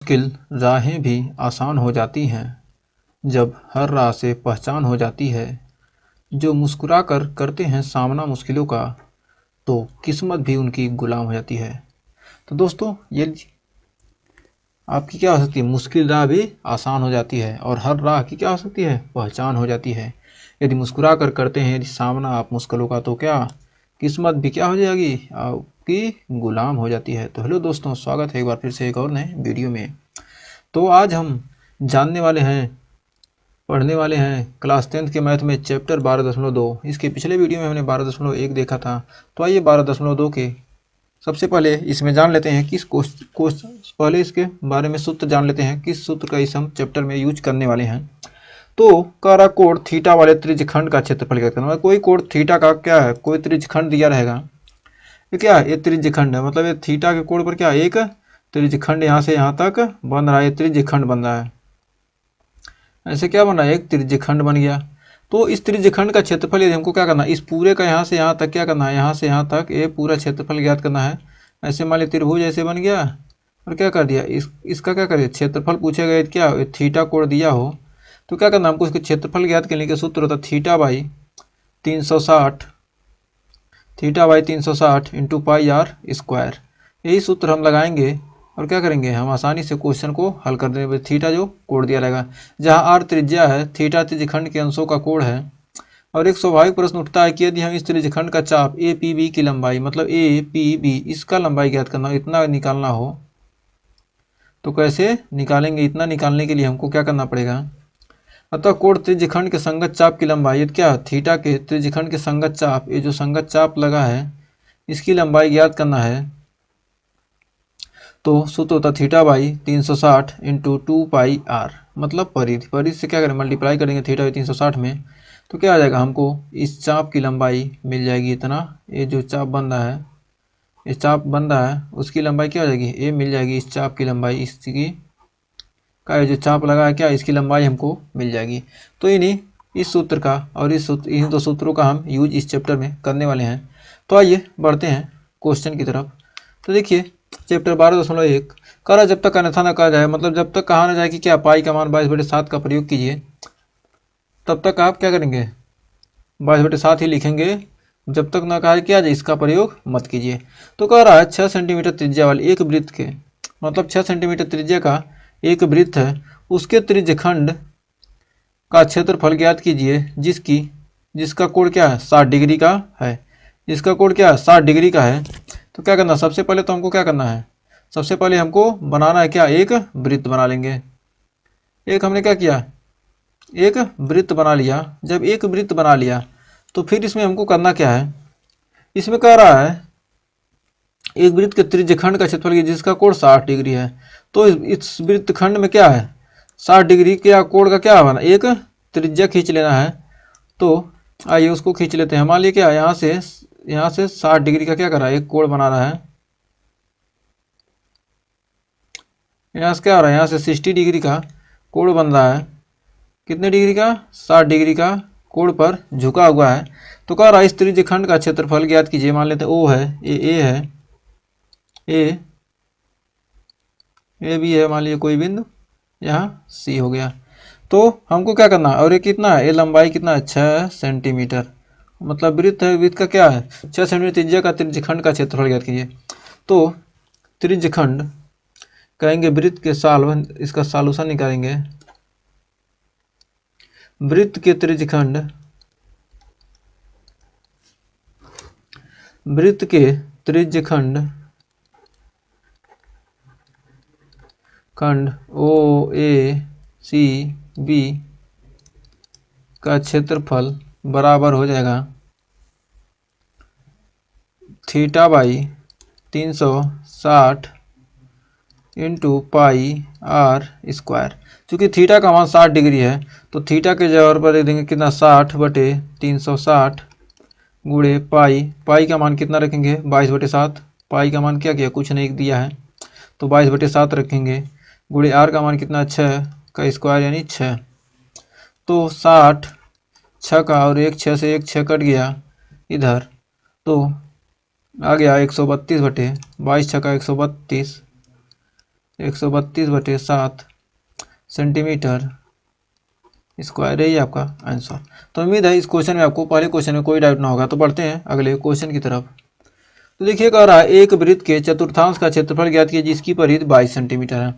मुश्किल राहें भी आसान हो जाती हैं जब हर राह से पहचान हो जाती है। जो मुस्कुरा कर करते हैं सामना मुश्किलों का, तो किस्मत भी उनकी गुलाम हो जाती है। तो दोस्तों, ये आपकी क्या हो सकती है? मुश्किल राह भी आसान हो जाती है और हर राह की क्या हो सकती है? पहचान हो जाती है। यदि मुस्कुरा कर करते हैं यदि सामना आप मुश्किलों का, तो क्या किस्मत भी क्या हो जाएगी? आपकी गुलाम हो जाती है। तो हेलो दोस्तों, स्वागत है एक बार फिर से एक और नए वीडियो में। तो आज हम जानने वाले हैं, पढ़ने वाले हैं क्लास 10th के मैथ में चैप्टर 12.2। इसके पिछले वीडियो में हमने 12.1 देखा था। तो आइए 12.2 के सबसे पहले इसमें जान लेते हैं पहले इसके बारे में सूत्र जान लेते हैं, किस सूत्र का इस हम चैप्टर में यूज करने वाले हैं। तो कह कोण थीटा वाले त्रिज्यखंड का क्षेत्रफल ज्ञात करना। कोई कोण थीटा का क्या है, कोई त्रिज्यखंड दिया रहेगा। ये क्या है? ये त्रिज्यखंड है, मतलब ये थीटा के कोण पर क्या एक त्रिज्यखंड यहाँ से यहाँ तक बन रहा है। त्रिज्यखंड बन रहा है, ऐसे क्या बना? एक त्रिज्यखंड बन गया। तो इस त्रिज्यखंड का क्षेत्रफल यदि हमको क्या करना है, इस पूरे का यहाँ से यहाँ तक क्या करना है, यहाँ से यहाँ तक ये पूरा क्षेत्रफल ज्ञात करना है। ऐसे मान लीजिए त्रिभुज ऐसे बन गया और क्या कर दिया, इसका क्या करिए क्षेत्रफल पूछे गए, क्या थीटा कोण दिया हो तो क्या करना हमको, इसके क्षेत्रफल ज्ञात करने के सूत्र होता theta by 360 into pi are square. यही सूत्र हम लगाएंगे और क्या करेंगे, हम आसानी से क्वेश्चन को हल कर देंगे। थीटा जो कोण दिया रहेगा, जहाँ आर त्रिज्या है, थीटा त्रिज्यखंड के अंशों का कोण है। और एक स्वाभाविक प्रश्न उठता है कि यदि हम इस त्रिज्यखंड का चाप ए पी बी की लंबाई, मतलब ए पी बी इसका लंबाई ज्ञात करना, इतना निकालना हो तो कैसे निकालेंगे? इतना निकालने के लिए हमको क्या करना पड़ेगा, अतः कोण त्रिज्यखंड के संगत चाप की लंबाई, क्या थीटा के त्रिज्यखंड के संगत चाप, ये जो संगत चाप लगा है इसकी लंबाई ज्ञात करना है। तो सूत्र होता theta by 360 into 2 pi r, मतलब परिधि से क्या करें, मल्टीप्लाई करेंगे थीटा बाई 360 में, तो क्या आ जाएगा, हमको इस चाप की लंबाई मिल जाएगी इतना। ये जो चाप बन रहा है, ये चाप बन रहा है उसकी लंबाई क्या हो जाएगी, ये मिल जाएगी इस चाप की लंबाई, इसकी का जो चाप लगा है क्या, इसकी लंबाई हमको मिल जाएगी। तो इस सूत्र का और इन दो सूत्रों का हम यूज इस चैप्टर में करने वाले हैं। तो आइए बढ़ते हैं क्वेश्चन की तरफ। तो देखिए चैप्टर 12.1 कह रहा जब तक अन्यथा न कहा जाए, मतलब जब तक कहा ना जाए कि क्या पाई का मान 22/7 का प्रयोग कीजिए, तब तक आप क्या करेंगे, 22/7 ही लिखेंगे। जब तक ना कहा क्या जाए इसका प्रयोग मत कीजिए। तो कह रहा है 6 सेंटीमीटर त्रिज्या वाले एक वृत्त के, मतलब 6 सेंटीमीटर त्रिज्या का एक वृत्त है, उसके त्रिज्यखंड का क्षेत्रफल ज्ञात कीजिए जिसका कोण क्या है, 60 डिग्री का है। जिसका कोण क्या है, 60 डिग्री का है। तो क्या करना, सबसे पहले तो हमको क्या करना है, सबसे पहले हमको बनाना है क्या, एक वृत्त बना लेंगे। एक हमने क्या किया, एक वृत्त बना लिया। जब एक वृत्त बना लिया तो फिर इसमें हमको करना क्या है, इसमें कह रहा है एक वृत्त के त्रिज्यखंड का क्षेत्रफल जिसका कोण 60 डिग्री है। तो इस वृत्तखंड में क्या है, 60 डिग्री के कोण का क्या बना, एक त्रिज्या खींच लेना है। तो आइए उसको खींच लेते हैं। मान लीजिए क्या यहाँ से 60 डिग्री का क्या कर रहा है, एक कोण बना रहा है। यहाँ से क्या आ रहा है, यहाँ से 60 डिग्री का कोण बन रहा है। कितने डिग्री का, 60 डिग्री का कोण पर झुका हुआ है। तो कह रहा है इस त्रिज्यखंड का क्षेत्रफल ज्ञात कीजिए। मान लेते हैं ओ है, ए है, ए भी है, मान लीजिए कोई बिंदु, यहाँ सी हो गया। तो हमको क्या करना है, और ये कितना है, ये लंबाई कितना है, 6 सेंटीमीटर, मतलब वृत्त है, वृत्त का क्या है 6 सेंटीमीटर त्रिज्या का त्रिज्यखंड का क्षेत्रफल ज्ञात कीजिए। तो त्रिज्यखंड कहेंगे वृत्त के इसका सॉल्यूशन निकालेंगे। वृत्त के त्रिज्यखंड, वृत्त के त्रिज्यखंड खंड ओ ए सी बी का क्षेत्रफल बराबर हो जाएगा theta by 360 into pi are square. चूँकि थीटा का मान 60 डिग्री है तो थीटा के जगह पर देंगे कितना, 60/360 गुणे पाई का मान कितना रखेंगे, 22/7। पाई का मान क्या किया, कुछ नहीं दिया है, तो 22/7 रखेंगे। गुणे आर का मान कितना, 6 का स्क्वायर यानी 6। तो 60 6 का और 6 से 6 कट गया इधर, तो आ गया 132/22 6 का 132 132/7 सेंटीमीटर स्क्वायर, यही आपका आंसर। तो उम्मीद है इस क्वेश्चन में आपको, पहले क्वेश्चन में कोई डाउट ना होगा। तो बढ़ते हैं अगले क्वेश्चन की तरफ। तो देखिए कह रहा है एक वृत्त के चतुर्थांश का क्षेत्रफल ज्ञात कीजिए जिसकी परिधि 22 सेंटीमीटर है।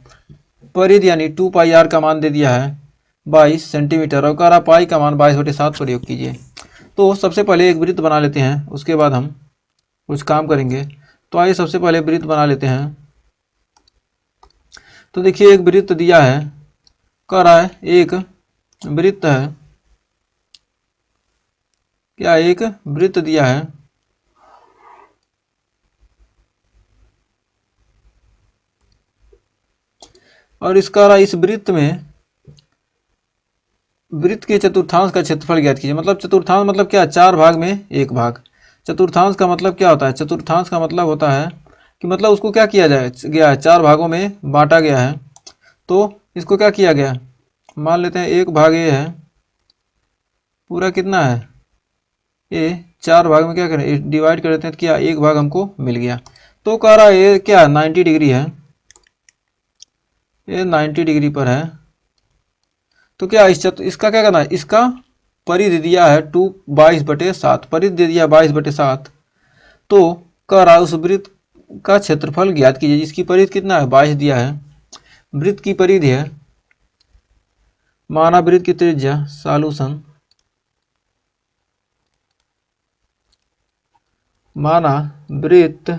परिधि यानी 2πr का मान दे दिया है 22 सेंटीमीटर और कह रहा पाई का मान 22/7 प्रयोग कीजिए। तो सबसे पहले एक वृत्त बना लेते हैं, उसके बाद हम कुछ काम करेंगे। तो आइए सबसे पहले वृत्त बना लेते हैं। तो देखिए एक वृत्त दिया है, कह रहा है एक वृत्त है, क्या एक वृत्त दिया है और इसका इस वृत्त में वृत्त के चतुर्थांश का क्षेत्रफल ज्ञात कीजिए। मतलब चतुर्थांश मतलब क्या, 4 भाग में 1 भाग। चतुर्थांश का मतलब क्या होता है, चतुर्थांश का मतलब होता है कि मतलब उसको क्या किया गया है, 4 भागों में बांटा गया है। तो इसको क्या किया गया, मान लेते हैं 1 भाग ए है, पूरा कितना है ए, 4 भाग में क्या करें डिवाइड कर देते हैं, तो क्या 1 भाग हमको मिल गया। तो कह रहा है ये क्या 90 डिग्री है, ये 90 डिग्री पर है। तो क्या इसका क्या करना है, इसका परिधि दिया है 22/7, परिधि दे दिया 22/7। तो कह रहा है उस वृत्त का क्षेत्रफल ज्ञात कीजिए जिसकी परिधि कितना है 22 दिया है। वृत्त की परिधि है, माना वृत्त की त्रिज्या, सॉल्यूशन, माना वृत्त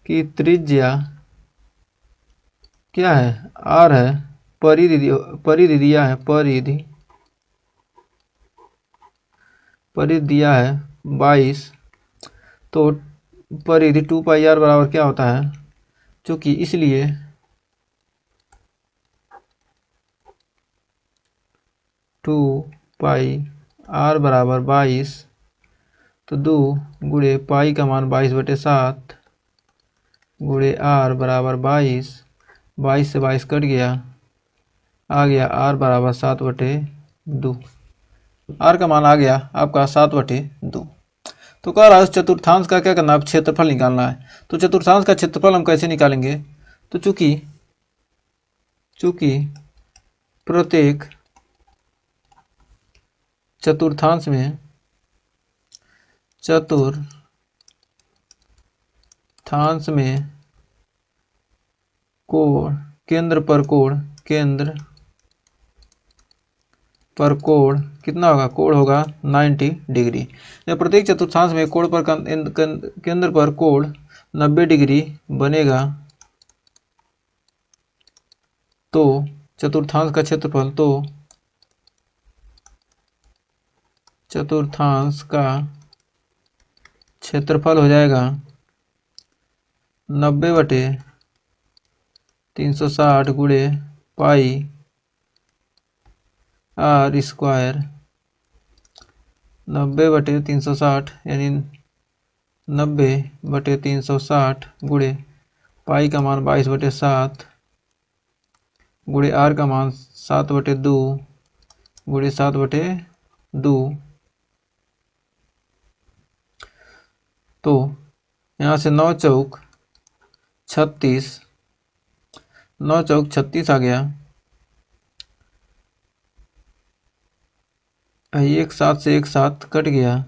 की त्रिज्या क्या है r है, परिधि दिया है, परिधि दिया है 22। तो परिधि 2πr बराबर क्या होता है, चूंकि इसलिए 2πr बराबर 22, तो 2 गुणे पाई का मान 22/7 गुणे r बराबर 22, 22 से 22 कट गया, आ गया r बराबर 7/2, r का मान आ गया आपका 7/2। तो कह रहा है उस चतुर्थांश का क्या करना है, क्षेत्रफल निकालना है। तो चतुर्थांश का क्षेत्रफल हम कैसे निकालेंगे, तो चूंकि प्रत्येक चतुर्थांश में कोण, केंद्र पर कोण कितना होगा, कोण होगा 90 डिग्री। जब प्रत्येक चतुर्थांश में कोण पर केंद्र पर कोण 90 डिग्री बनेगा तो चतुर्थांश का क्षेत्रफल, तो चतुर्थांश का क्षेत्रफल हो जाएगा 90/360 गुणे पाई r स्क्वायर, 90/360 यानी 90/360 गुणे पाई का मान 22/7 गुणे r का मान 7/2 गुणे 7/2। तो यहाँ से 9 चौक 36, 9 चौक 36 आ गया, 1 7 से 1 7 कट गया,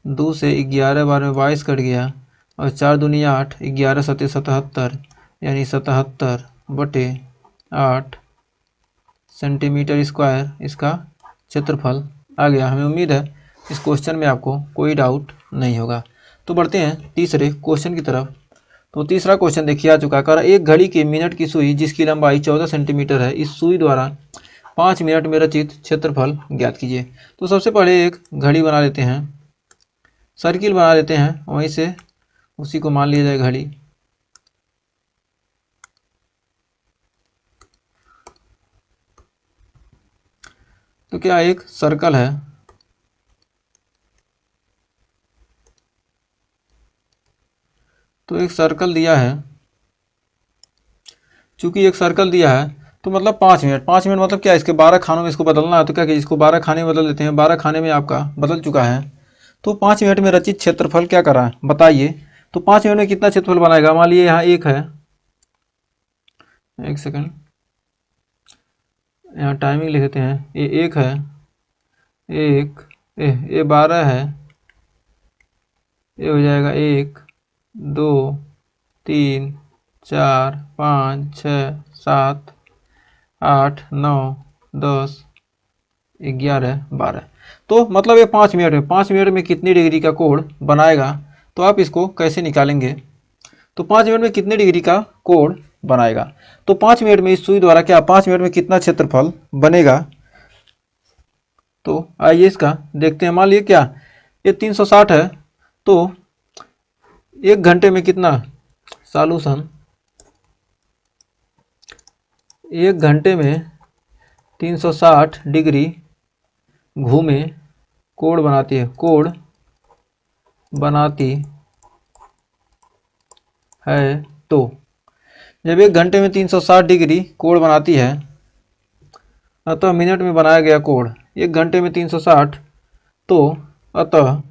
2 से 11 12 में 22 कट गया और 4 दूनी 8, 11 7 77 यानी 77/8 सेंटीमीटर स्क्वायर इसका क्षेत्रफल आ गया। हमें उम्मीद है इस क्वेश्चन में आपको कोई डाउट नहीं होगा। तो बढ़ते हैं तीसरे क्वेश्चन की तरफ। तो तीसरा क्वेश्चन देखिए आ चुका है, एक घड़ी की मिनट की सुई जिसकी लंबाई 14 सेंटीमीटर है, इस सुई द्वारा 5 मिनट में रचित क्षेत्रफल ज्ञात कीजिए। तो सबसे पहले एक घड़ी बना लेते हैं, सर्किल बना लेते हैं, वहीं से उसी को मान लिया जाए घड़ी। तो क्या एक सर्कल है, तो एक सर्कल दिया है, चूंकि एक सर्कल दिया है तो मतलब 5 मिनट, 5 मिनट मतलब क्या, इसके 12 खानों में इसको बदलना है। तो क्या कि इसको 12 खाने में बदल देते हैं, 12 खाने में आपका बदल चुका है। तो 5 मिनट में रचित क्षेत्रफल क्या कर रहा है बताइए। तो 5 मिनट में कितना क्षेत्रफल बनाएगा। मान लीजिए यहाँ 1 है, 1 सेकंड, यहाँ टाइमिंग लिख देते हैं। ये 1 है, 1, ये 12 है, ये हो जाएगा 1, 2, 3, 4, 5, 6, 7, 8, 9, 10, 11, 12। तो मतलब ये 5 मिनट में, 5 मिनट में कितनी डिग्री का कोण बनाएगा। तो आप इसको कैसे निकालेंगे। तो 5 मिनट में कितने डिग्री का कोण बनाएगा। तो 5 मिनट में इस सुई द्वारा क्या 5 मिनट में कितना क्षेत्रफल बनेगा। तो आइए इसका देखते हैं। मान लीजिए क्या ये 360 है, तो 1 घंटे में कितना, सॉल्यूशन, 1 घंटे में 360 डिग्री घूमे कोण बनाती है, कोण बनाती है। तो जब 1 घंटे में 360 डिग्री कोण बनाती है, अतः मिनट में बनाया गया कोण 1 घंटे में 360, तो अतः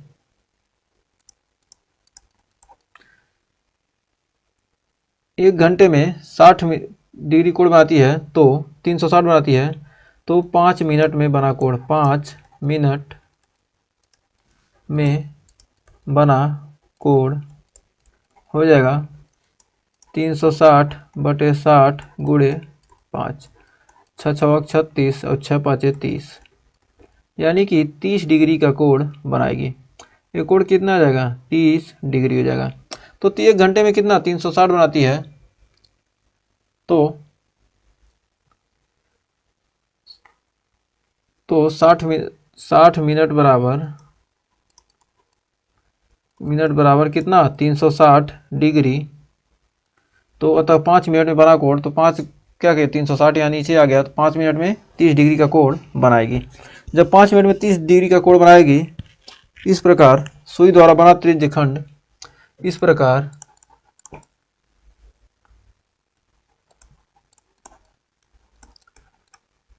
1 घंटे में 60 डिग्री कोण बनाती है, तो 360 बनाती है, तो 5 मिनट में बना कोण, 5 मिनट में बना कोण हो जाएगा 360 बटे 60 गुणे 5, 6 छक 36 और 6 पाँचे 30, यानी कि 30 डिग्री का कोण बनाएगी। ये कोण कितना आ जाएगा, 30 डिग्री हो जाएगा। तो 1 घंटे में कितना 360 बनाती है, तो 60 मिनट बराबर कितना 360 डिग्री। तो अतः 5 मिनट में बना कोण, तो 5 क्या कहे 360 यहाँ नीचे आ गया, तो 5 मिनट में 30 डिग्री का कोण बनाएगी। जब 5 मिनट में 30 डिग्री का कोण बनाएगी, इस प्रकार सुई द्वारा बना त्रिज्य खंड, इस प्रकार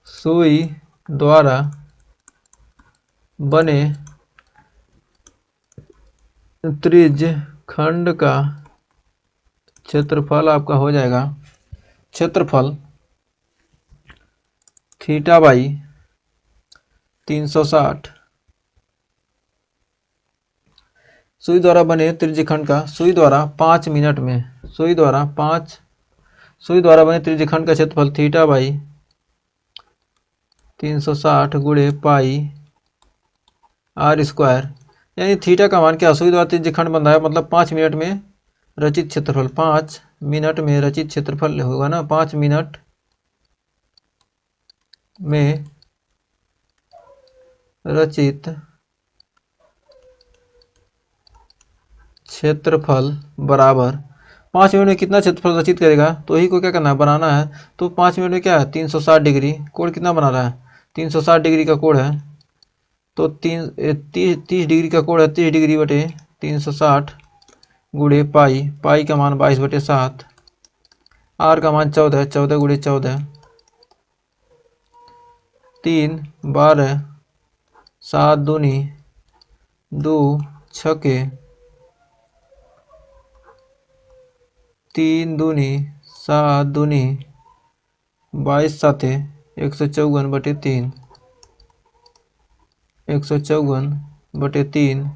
सुई द्वारा बने त्रिज्य खंड का क्षेत्रफल आपका हो जाएगा, क्षेत्रफल थीटा बाई 360। सुई द्वारा बने त्रिज्यखंड का, सुई द्वारा 5 मिनट में, सुई द्वारा बने त्रिज्यखंड का क्षेत्रफल थीटा बाई 360 गुणे पाई आर स्क्वायर, यानी थीटा का मान क्या, सुई द्वारा त्रिज्यखंड बन रहा है, मतलब 5 मिनट में रचित क्षेत्रफल, 5 मिनट में रचित क्षेत्रफल होगा ना, 5 मिनट में रचित क्षेत्रफल बराबर 5 मिनट में कितना क्षेत्रफल रचित करेगा, तो ही को क्या करना है, बनाना है। तो 5 मिनट में क्या है 360 डिग्री, कोण कितना बना रहा है 360 डिग्री का कोण है, तो 30 डिग्री का कोण है, 30 डिग्री बटे 360 गुणे पाई का मान 22 बटे 7, आर का मान 14, 14 गुणे 14, 3 12, 7 दूनी 2 छके 3 दूनी 7 दूनी 22 साथे 154 बटे 3, 154 बटे 3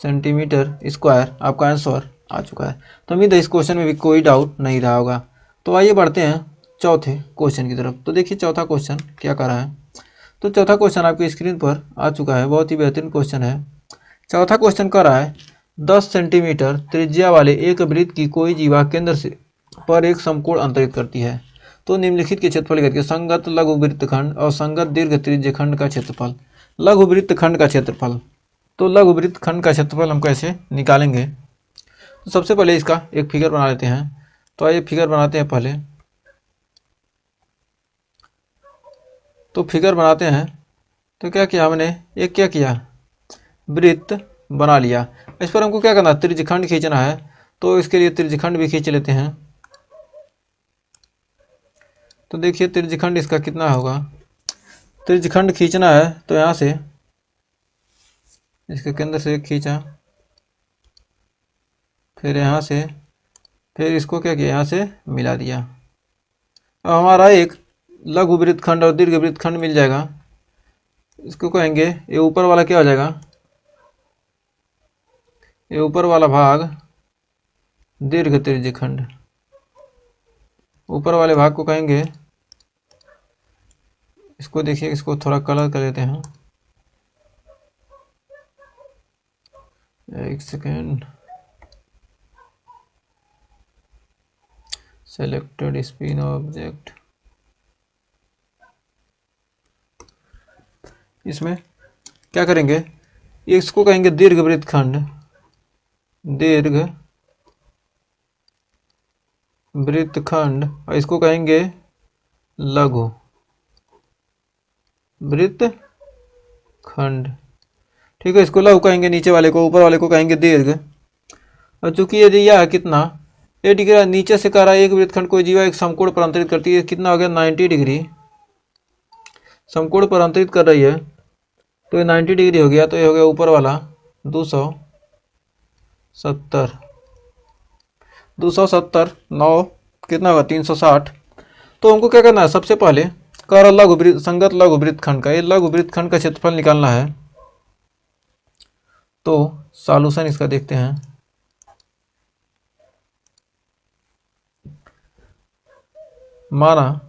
सेंटीमीटर स्क्वायर आपका आंसर आ चुका है। तो उम्मीद है इस क्वेश्चन में भी कोई डाउट नहीं रहा होगा। तो आइए बढ़ते हैं चौथे क्वेश्चन की तरफ। तो देखिए चौथा क्वेश्चन क्या कर रहा है। तो चौथा क्वेश्चन आपकी स्क्रीन पर आ चुका है, बहुत ही बेहतरीन क्वेश्चन है। चौथा क्वेश्चन कर रहा है 10 सेंटीमीटर त्रिज्या वाले एक वृत्त की कोई जीवा केंद्र से पर एक समकोण अंतरित करती है, तो निम्नलिखित के क्षेत्रफल करके संगत लघु वृत्तखंड और संगत दीर्घ त्रिज्यखंड का क्षेत्रफल। लघु वृत्तखंड का क्षेत्रफल, तो लघु वृत्तखंड का क्षेत्रफल हम कैसे निकालेंगे। तो सबसे पहले इसका एक फिगर बना लेते हैं। तो आइए फिगर बनाते हैं पहले। तो फिगर बनाते हैं। तो क्या किया हमने, एक क्या किया वृत्त बना लिया। इस पर हमको क्या करना है, त्रिज्यखंड खींचना है। तो इसके लिए त्रिज्यखंड भी खींच लेते हैं। तो देखिए त्रिज्यखंड इसका कितना होगा, त्रिज्यखंड खींचना है तो यहाँ से इसके केंद्र से खींचा, फिर यहाँ से, फिर इसको क्या किया, यहाँ से मिला दिया। अब हमारा एक लघु वृत्तखंड और दीर्घ वृत्तखंड मिल जाएगा। इसको कहेंगे, ये ऊपर वाला क्या हो जाएगा, ये ऊपर वाला भाग दीर्घ त्रिज्यखंड, ऊपर वाले भाग को कहेंगे, इसको देखिए, इसको थोड़ा कलर कर लेते हैं, एक सेकेंड, सेलेक्टेड स्पिन ऑब्जेक्ट, इसमें क्या करेंगे, इसको कहेंगे दीर्घ वृत्तखंड, दीर्घ वृत्तखंड, और इसको कहेंगे लघु वृत्तखंड। ठीक है, इसको लघु कहेंगे नीचे वाले को, ऊपर वाले को कहेंगे दीर्घ। और चूंकि ये दिया है कितना, ये डिग्री नीचे से कह रहा है एक वृत्तखंड कोई जीवा एक समकोण पर अंतरित करती है, कितना हो गया 90 डिग्री समकोण पर अंतरित कर रही है, तो ये 90 डिग्री हो गया, तो ये हो गया ऊपर वाला 270, 270 9 कितना होगा 360। तो हमको क्या करना है, सबसे पहले कर लघु संगत लघु वृत्तखंड का, ये लघु वृत्तखंड का क्षेत्रफल निकालना है। तो सॉल्यूशन इसका देखते हैं। माना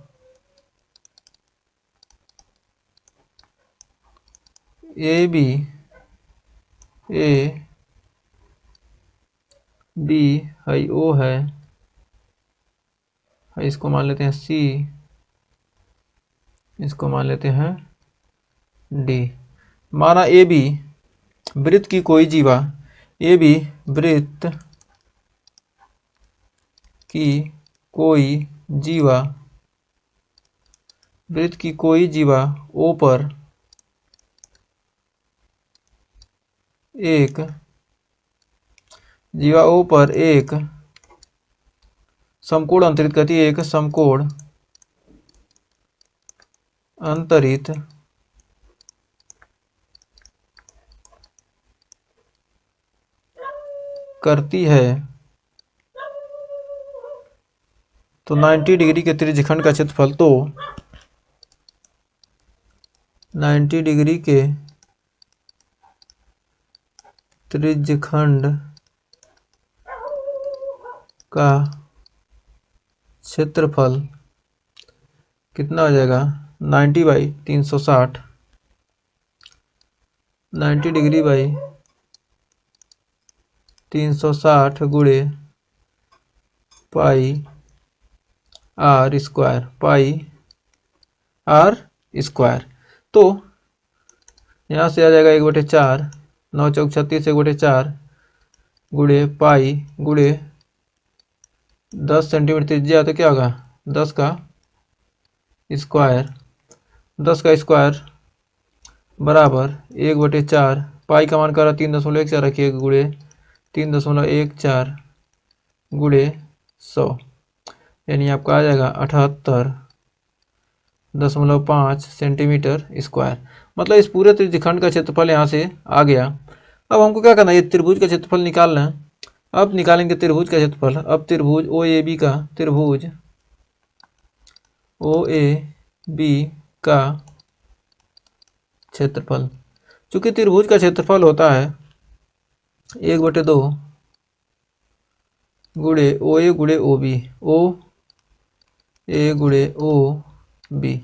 ए बी है, ओ है, इसको मान लेते हैं सी, इसको मान लेते हैं डी। माना ए बी वृत्त की कोई जीवा, ए बी वृत्त की कोई जीवा, वृत्त की कोई जीवा ओ पर एक जीवा ओ पर एक समकोण अंतरित करती है, एक समकोण अंतरित करती है, तो 90 डिग्री के त्रिज्यखंड का क्षेत्रफल, तो 90 डिग्री के त्रिज्यखंड का क्षेत्रफल कितना हो जाएगा 90/360, 90 डिग्री बाई 360 गुणे pi are square, pi are square. तो यहाँ से आ जाएगा 1/4, 9 चौक 36, 1/4 गुणे पाई गुणे 10 सेंटीमीटर त्रिज्या, तो क्या होगा 10 का स्क्वायर, 10 का स्क्वायर बराबर 1/4, पाई का मान कर 3.14 रखिए गुणे 3.14 गुणे 100, यानी आपका आ जाएगा 78.5 सेंटीमीटर स्क्वायर। मतलब इस पूरे त्रिज्यखंड का क्षेत्रफल यहाँ से आ गया। अब हमको क्या करना है, ये त्रिभुज का क्षेत्रफल निकालना है। अब निकालेंगे त्रिभुज का क्षेत्रफल। अब त्रिभुज ओ ए बी का, त्रिभुज ओ ए बी का क्षेत्रफल, चूंकि त्रिभुज का क्षेत्रफल होता है 1/2 गुणे ओ ए गुणे ओ बी, ओ ए गुणे ओ बी,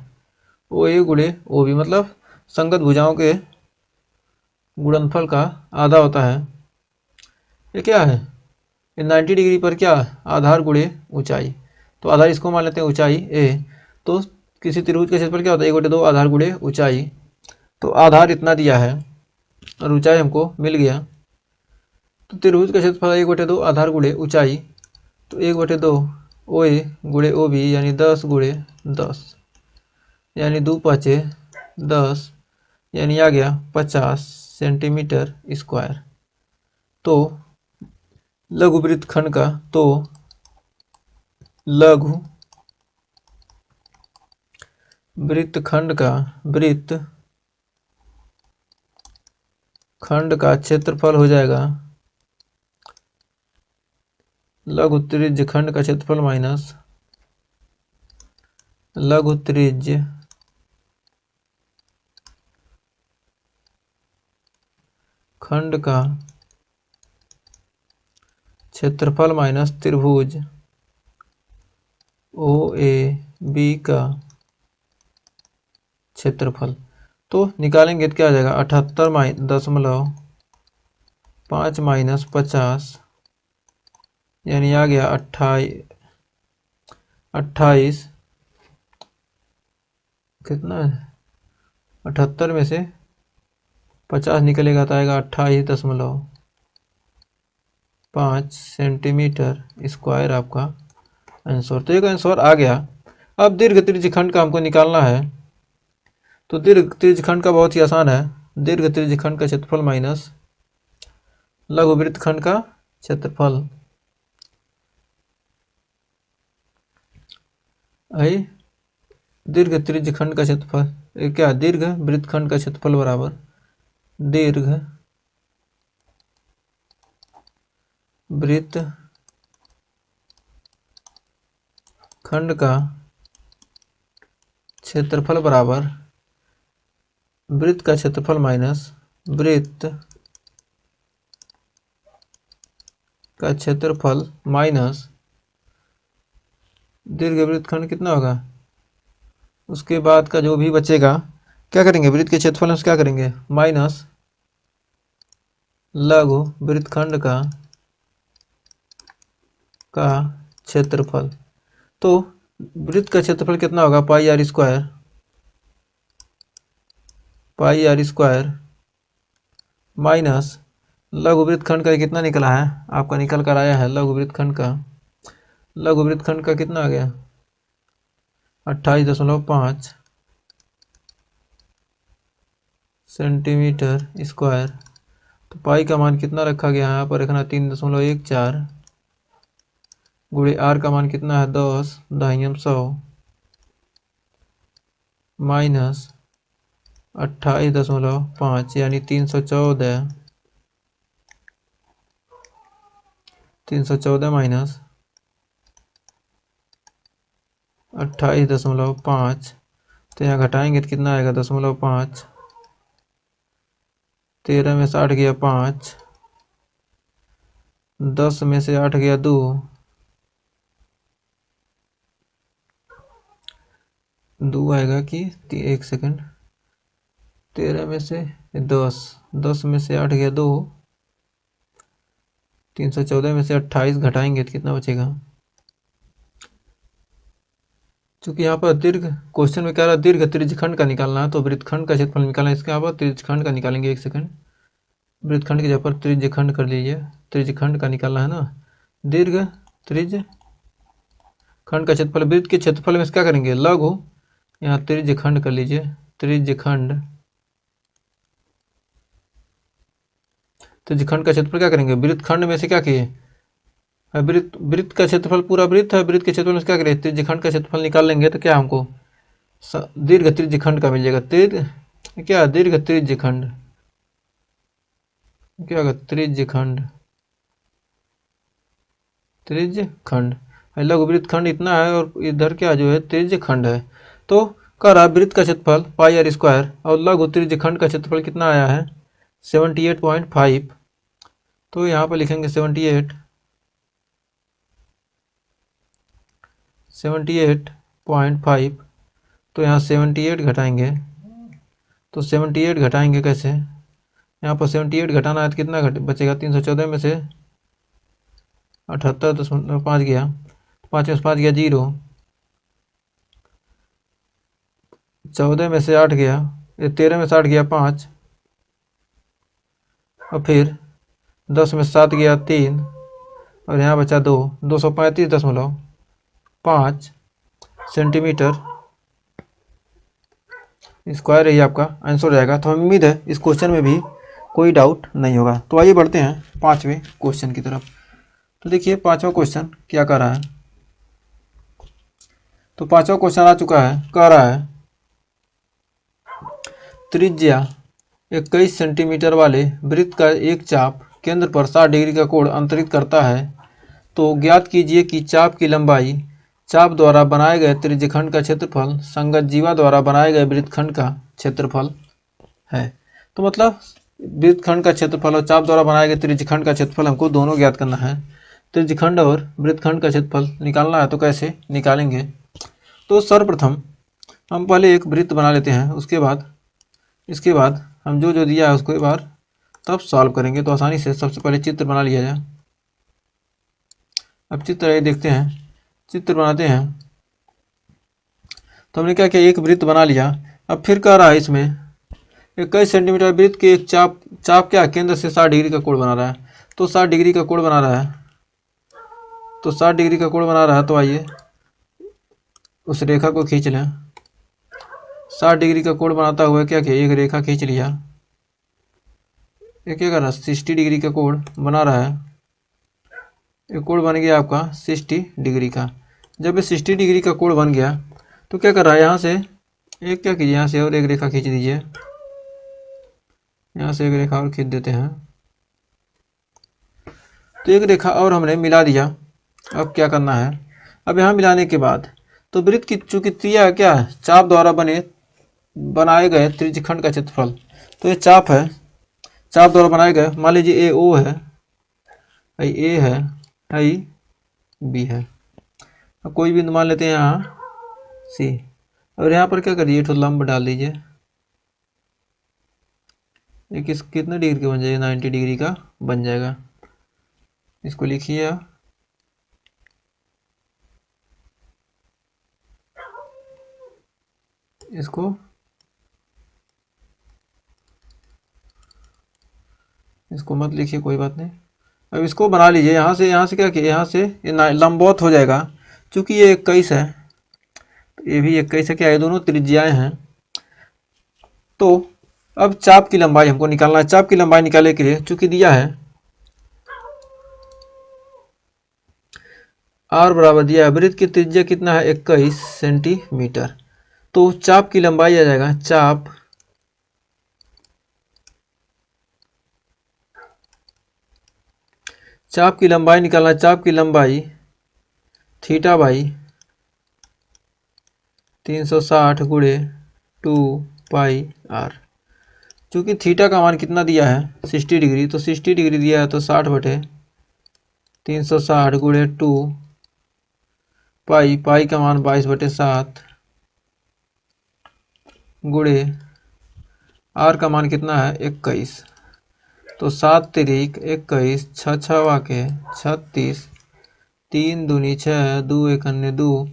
ओ ए गुणे ओ बी मतलब संगत भुजाओं के गुणनफल का आधा होता है। ये क्या है, ये 90 डिग्री पर क्या, आधार गुणे ऊंचाई, तो आधार इसको मान लेते हैं ऊंचाई ए। तो किसी त्रिभुज का क्षेत्रफल क्या होता है 1/2 आधार गुणे ऊंचाई, तो आधार इतना दिया है और ऊंचाई हमको मिल गया। तो त्रिभुज का क्षेत्रफल 1/2 आधार गुणे ऊंचाई, तो 1/2 ओ ए गुणे ओ बी, यानी 10 गुणे 10, यानी 2×5 10, यानी आ गया 50 सेंटीमीटर स्क्वायर। तो लघु वृत्तखंड का, तो लघु वृत्तखंड का, वृत्तखंड का क्षेत्रफल हो जाएगा लघु त्रिज्य खंड का क्षेत्रफल माइनस लघु त्रिज्य खंड का क्षेत्रफल माइनस त्रिभुज ओ ए बी का क्षेत्रफल। तो निकालेंगे तो क्या आ जाएगा 78.5 माइनस 50 यानी आ गया 28 कितना है 78 में से 50 निकलेगा तो आएगा 28.5 सेंटीमीटर स्क्वायर आपका आंसर। तो एक आंसर आ गया। अब दीर्घ त्रिज्य खंड का हमको निकालना है। तो दीर्घ त्रिज्य खंड का बहुत ही आसान है। दीर्घ त्रिज्य खंड का क्षेत्रफल माइनस लघु वृत्त खंड का क्षेत्रफल आई दीर्घ त्रिज्य खंड का क्षेत्रफल क्या दीर्घ वृत्त खंड का क्षेत्रफल बराबर दीर्घ वृत्त खंड का क्षेत्रफल बराबर वृत्त का क्षेत्रफल माइनस वृत्त का क्षेत्रफल माइनस दीर्घ वृत्त खंड कितना होगा। उसके बाद का जो भी बचेगा क्या करेंगे वृत्त के क्षेत्रफल में क्या करेंगे माइनस लघु वृत्त खंड का क्षेत्रफल। तो वृत्त का क्षेत्रफल कितना होगा पाई आर स्क्वायर माइनस लघु वृत्त खंड का कितना निकला है आपका निकल कर आया है लघु वृत्त खंड का कितना आ गया 28.5 सेंटीमीटर स्क्वायर। तो पाई का मान कितना रखा गया है यहाँ पर रखना 3.14 गुणे आर का मान कितना है 10 दाहिने 100 माइनस 28.5 यानी 314 माइनस 28.5। तो यहाँ घटाएंगे तो कितना आएगा 0.5 13 में से 8 गया 5 10 में से 8 गया 2 आएगा कि 1 सेकंड 13 में से 10 में से 8 गया 2 314 में से 28 घटाएंगे तो कितना बचेगा। चूंकि यहाँ पर दीर्घ क्वेश्चन में कह रहा है दीर्घ त्रिज्य खंड का निकालना है तो वृत्त खंड का क्षेत्रफल निकालना है। इसके यहाँ पर त्रिज्य खंड का निकालेंगे 1 सेकंड वृत्त खंड की जगह पर त्रिज्य खंड कर लीजिए। त्रिज्य खंड का निकालना है ना दीर्घ त्रिज्य खंड का क्षेत्रफल वृत्त के क्षेत्रफल में क्या करेंगे लघु यहाँ त्रिज्य खंड कर लीजिए त्रिज्य खंड का क्षेत्रफल क्या करेंगे वृत्त खंड में से क्या किए वृत्त का क्षेत्रफल पूरा वृत्त है वृत्त के क्षेत्रफल में क्या करें त्रिज्य खंड का क्षेत्रफल निकाल लेंगे तो क्या हमको दीर्घ त्रिज्य खंड का मिल जाएगा दीर्घ त्रिज्य खंड क्या होगा त्रिज्य खंड लघु वृत्त खंड इतना है और इधर क्या जो है त्रिज्य खंड है। तो कह रहा वृत्त का क्षेत्रफल पाई आर स्क्वायर और लघु त्रिज्य खंड का क्षेत्रफल कितना आया है 78.5। तो यहाँ पर लिखेंगे 78.5 तो यहाँ 78 घटाएंगे तो 78 घटाएंगे कैसे यहाँ पर 78 घटाना है तो कितना बचेगा 314 में से 78.5 गया 5 में से 5 गया 0 14 में से 8 गया 13 में से 8 गया 5 और फिर 10 में से 7 गया 3 और यहाँ बचा 235.5 सेंटीमीटर स्क्वायर है आपका आंसर हो जाएगा। तो हमें उम्मीद है इस क्वेश्चन में भी कोई डाउट नहीं होगा। तो आइए बढ़ते हैं 5वें क्वेश्चन की तरफ। तो देखिए 5वां क्वेश्चन क्या कर रहा है। तो 5वां क्वेश्चन आ चुका है कह रहा है त्रिज्या 21 सेंटीमीटर वाले वृत्त का एक चाप केंद्र पर 60 डिग्री का कोण अंतरित करता है तो ज्ञात कीजिए कि चाप की लंबाई चाप द्वारा बनाए गए त्रिज्यखंड का क्षेत्रफल संगत जीवा द्वारा बनाए गए वृत्तखंड का क्षेत्रफल है। तो मतलब वृत्तखंड का क्षेत्रफल और चाप द्वारा बनाए गए त्रिज्यखंड का क्षेत्रफल हमको दोनों ज्ञात करना है। त्रिज्यखंड और वृत्तखंड का क्षेत्रफल निकालना है, तो कैसे निकालेंगे? तो सर्वप्रथम हम पहले एक वृत्त बना लेते हैं, इसके बाद हम जो जो दिया है उसको एक बार तब सॉल्व करेंगे, तो आसानी से सबसे पहले चित्र बना लिया जाए। अब चित्र देखते हैं, चित्र बनाते हैं। तो हमने क्या किया, एक वृत्त बना लिया। अब फिर कह रहा है इसमें 21 सेंटीमीटर वृत्त के एक चाप क्या केंद्र से 60 डिग्री का कोण बना रहा है। तो 60 डिग्री का कोण बना रहा है, तो 60 डिग्री का कोण बना रहा है। तो आइए उस रेखा को खींच लें। 60 डिग्री का कोण बनाता हुआ क्या किया, एक रेखा खींच लिया। ये क्या कर रहा है, 60 डिग्री का कोण बना रहा है। एक कोण बन गया आपका 60 डिग्री का। जब ये 60 डिग्री का कोण बन गया तो क्या कर रहा है, यहाँ से एक क्या कीजिए, यहाँ से और एक रेखा खींच दीजिए। यहाँ से एक रेखा और खींच देते हैं। तो एक रेखा और हमने मिला दिया। अब क्या करना है, अब यहाँ मिलाने के बाद तो वृत्त की चूंकि त्रिज्या क्या है, चाप द्वारा बनाए गए त्रिज्यखंड का क्षेत्रफल। तो ये चाप है, चाप द्वारा बनाए गए, मान लीजिए ए ओ है, ए है, बी है। अब कोई बिंदु मान लेते हैं यहाँ सी। और यहाँ पर क्या करिए, तो लंब डाल दीजिए। ये कितने डिग्री का बन जाएगा, 90 डिग्री का बन जाएगा। इसको लिखिए, इसको मत लिखिए, कोई बात नहीं। अब इसको बना लीजिए। यहाँ से क्या किया, यहाँ से ये लंबवत हो जाएगा। चूंकि ये 21 है, तो ये भी 21 है, क्या है, दोनों त्रिज्याएं हैं। तो अब चाप की लंबाई हमको निकालना है। चाप की लंबाई निकालने के लिए चूंकि दिया है आर बराबर दिया है, वृत्त की त्रिज्या कितना है, 21 सेंटीमीटर। तो चाप की लंबाई आ जाएगा, चाप की लंबाई निकालना। चाप की लंबाई थीटा बाई 360 गुणे 2 पाई आर। चूंकि थीटा का मान कितना दिया है, 60 डिग्री, तो 60 डिग्री दिया है, तो 60 बटे 360 गुणे 2 पाई का मान 22 बटे 7 गुणे आर का मान कितना है, 21। तो 7 तिरिक 21, 6 छवा के 36, 3 दूनी 6, 2 एक अन्य 2,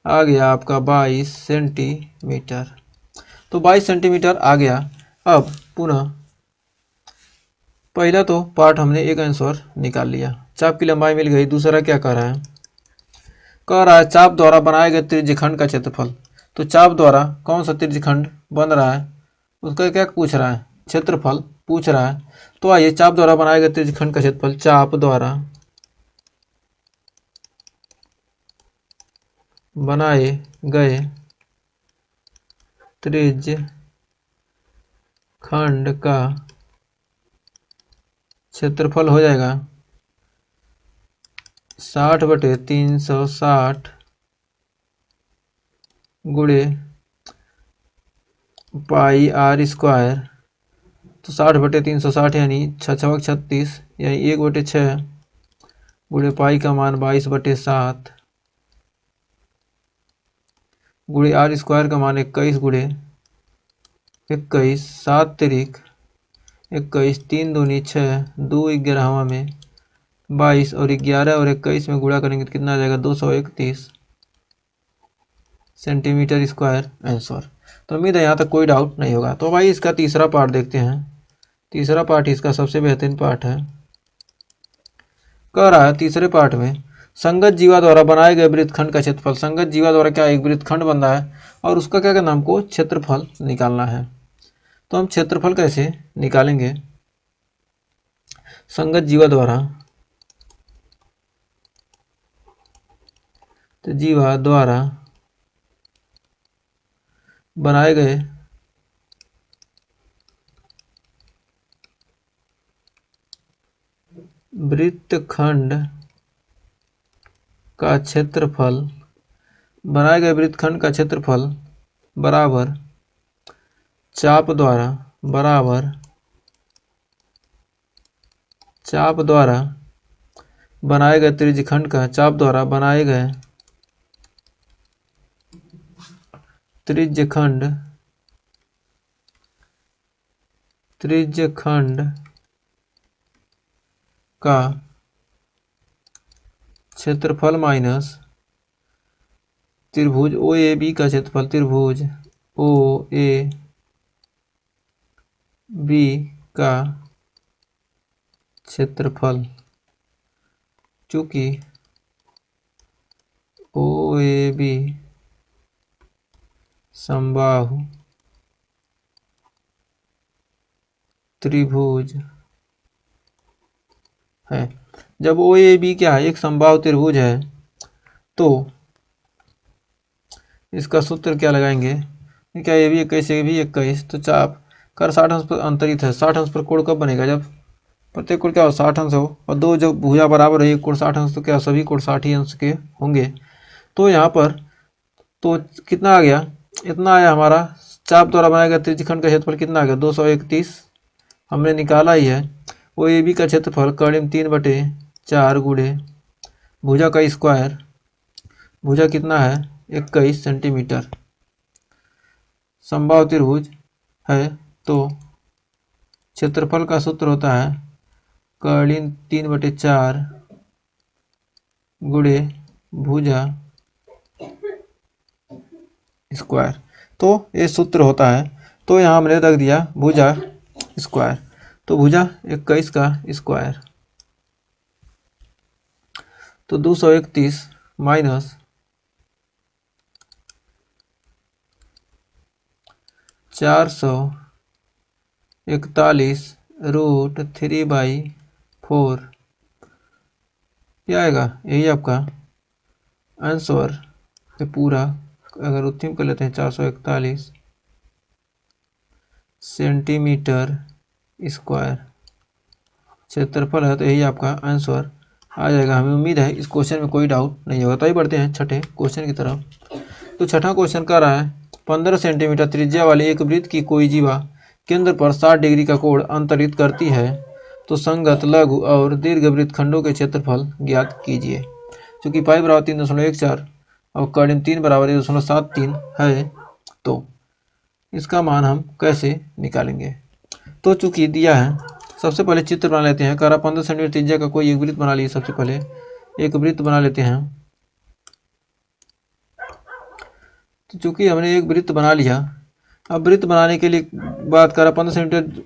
आ गया आपका 22 सेंटीमीटर। तो 22 सेंटीमीटर आ गया। अब पुनः पहला तो पार्ट हमने एक आंसर निकाल लिया, चाप की लंबाई मिल गई। दूसरा क्या कह रहा है, कह रहा है चाप द्वारा बनाए गए त्रिज्यखंड का क्षेत्रफल। तो चाप द्वारा कौन सा त्रिज्यखंड बन रहा है, उसका क्या पूछ रहा है, क्षेत्रफल पूछ रहा है। तो आइए चाप द्वारा बनाए गए त्रिज्यखंड का क्षेत्रफल, चाप द्वारा बनाए गए त्रिज्यखंड का क्षेत्रफल हो जाएगा 60 बटे 360 गुणे पाई आर स्क्वायर। तो 60 बटे 360 यानी 6 छक 36, यानी 1 बटे 6 गुणे पाई का मान 22 बटे 7 गुणे आर स्क्वायर का मान 21 गुणे 21, 7 तिरिक 21, 3 दूनी 6, 2 11 में 22 और 11 और 21 में गुणा करेंगे तो कितना आ जाएगा, 231 सेंटीमीटर स्क्वायर आंसर। तो उम्मीद है यहाँ तक कोई डाउट नहीं होगा। तो भाई इसका तीसरा पार्ट देखते हैं। तीसरा पार्ट इसका सबसे बेहतरीन पार्ट है। कह रहा है तीसरे पार्ट में संगत जीवा द्वारा बनाए गए वृत्तखंड का क्षेत्रफल। संगत जीवा द्वारा क्या एक वृत्तखंड बन रहा है और उसका क्या करना, हमको क्षेत्रफल निकालना है। तो हम क्षेत्रफल कैसे निकालेंगे, संगत जीवा द्वारा, तो जीवा द्वारा बनाए गए वृत्तखंड का क्षेत्रफल, बनाए गए वृत्तखंड का क्षेत्रफल बराबर चाप द्वारा बनाए गए त्रिज्यखंड का चाप द्वारा बनाए गए त्रिज्यखंड का क्षेत्रफल माइनस त्रिभुज OAB का क्षेत्रफल, त्रिभुज OAB का क्षेत्रफल, चूंकि OAB समबाहु त्रिभुज है। जब OAB क्या है, एक समबाहु त्रिभुज है, तो इसका सूत्र क्या लगाएंगे, क्या ये भी 21 ये भी 21, तो चाप कर 60 अंश पर अंतरित है। 60 अंश पर कोण कब बनेगा, जब प्रत्येक कोण क्या हो 60 अंश हो, और दो जब भुजा बराबर है, एक कोण 60 अंश, तो क्या सभी कोण 60 ही अंश के होंगे। तो यहाँ पर तो कितना आ गया, इतना आया हमारा चाप द्वारा बनाया गया त्रिज्यखंड का क्षेत्रफल कितना आ गया 231 हमने निकाला ही है। OAB का क्षेत्रफल करीब 3/4 गुणे भुजा का स्क्वायर, भुजा कितना है 21 सेंटीमीटर, समबाहु त्रिभुज है, तो क्षेत्रफल का सूत्र होता है करीब 3/4 गुणे भुजा स्क्वायर। तो ये सूत्र होता है, तो यहाँ हमने रख दिया भुजा स्क्वायर, तो भुजा 21 का स्क्वायर, तो 231 माइनस 441 √3/4 क्या आएगा, यही आपका आंसर है पूरा। अगर उत्तीम कर लेते हैं 441 सेंटीमीटर स्क्वायर क्षेत्रफल है, तो यही आपका आंसर आ जाएगा। हमें उम्मीद है इस क्वेश्चन में कोई डाउट नहीं होगा। तो ही बढ़ते हैं छठे क्वेश्चन की तरफ। तो छठा क्वेश्चन कर रहा है 15 सेंटीमीटर त्रिज्या वाले एक वृत्त की कोई जीवा केंद्र पर 60 डिग्री का कोण अंतरित करती है, तो संगत लघु और दीर्घ वृत्तखंडों के क्षेत्रफल ज्ञात कीजिए। चूंकि पाई बराबर 3.14 और करीब 3 बराबर 1.73 है, तो इसका मान हम कैसे निकालेंगे। तो चूंकि दिया है, सबसे पहले चित्र बना लेते हैं। करा 15 सेंटीमीटर त्रिज्या का कोई एक वृत्त बना लिए। सबसे पहले एक वृत्त बना लेते हैं। तो चूंकि हमने एक वृत्त बना लिया, अब वृत्त बनाने के लिए बात करा 15 सेंटीमीटर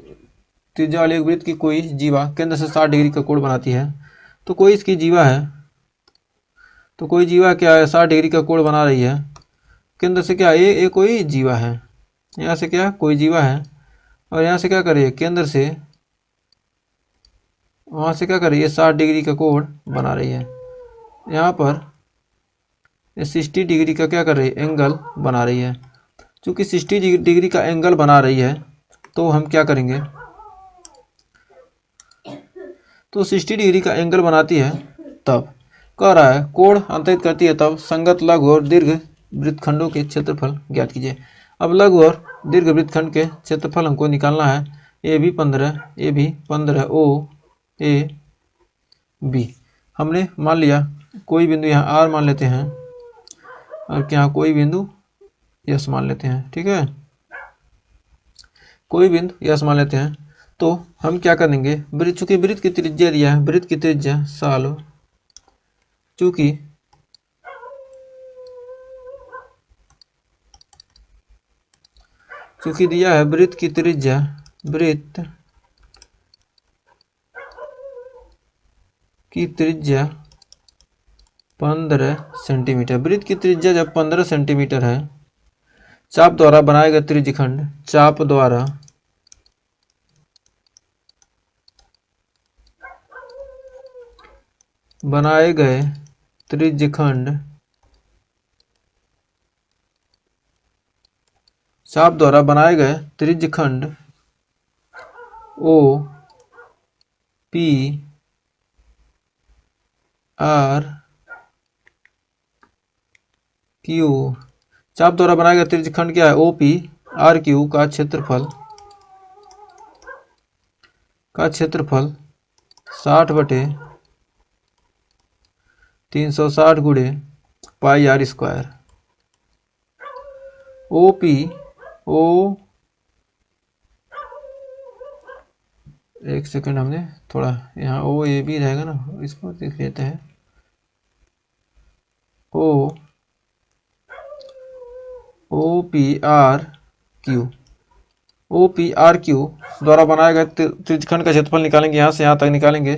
त्रिज्या वाले एक वृत्त की कोई जीवा केंद्र से 60 डिग्री का कोण बनाती है। तो कोई इसकी जीवा है, तो कोई जीवा क्या है 60 डिग्री का कोण बना रही है केंद्र से। क्या ये कोई जीवा है, यहाँ से क्या कोई जीवा है, और यहाँ से क्या कर रही है केंद्र से वहाँ से क्या कर रही है 60 डिग्री का कोण बना रही है। यहाँ पर 60 डिग्री का क्या कर रही है एंगल बना रही है। चूँकि 60 डिग्री का एंगल बना रही है, तो हम क्या करेंगे, तो 60 डिग्री का एंगल बनाती है तब कह रहा है कोण अंतरित करती है, तब संगत लघु और दीर्घ वृत्तखंडों के क्षेत्रफल ज्ञात कीजिए। अब लघु और दीर्घ वृत्तखंड के क्षेत्रफल हमको निकालना है। ए भी 15 OAB हमने मान लिया। कोई बिंदु यहाँ आर मान लेते हैं, और यहाँ कोई बिंदु यस मान लेते हैं। ठीक है, कोई बिंदु यस मान लेते हैं। तो हम क्या करेंगे, वृत्त, चूंकि वृत्त की त्रिज्या दिया है, वृत्त की त्रिज्या सालो, चूंकि दिया है वृत्त की त्रिज्या, वृत्त की त्रिज्या 15 सेंटीमीटर। वृत्त की त्रिज्या जब 15 सेंटीमीटर है, चाप द्वारा बनाए गए त्रिज्यखंड, चाप द्वारा बनाए गए त्रिज्यखंड, चाप द्वारा बनाए गए त्रिज्यखंड OPR क्यू। चाप द्वारा बनाया गया त्रिज्यखंड क्या है? OP आर क्यू का क्षेत्रफल 60/360 गुणे पाई आर स्क्वायर। OP ओ एक सेकंड, हमने थोड़ा यहाँ OAB रहेगा ना, इसको देख लेते हैं। OPR क्यू द्वारा बनाया गया त्रिज्यखंड का क्षेत्रफल निकालेंगे। यहाँ से यहाँ तक निकालेंगे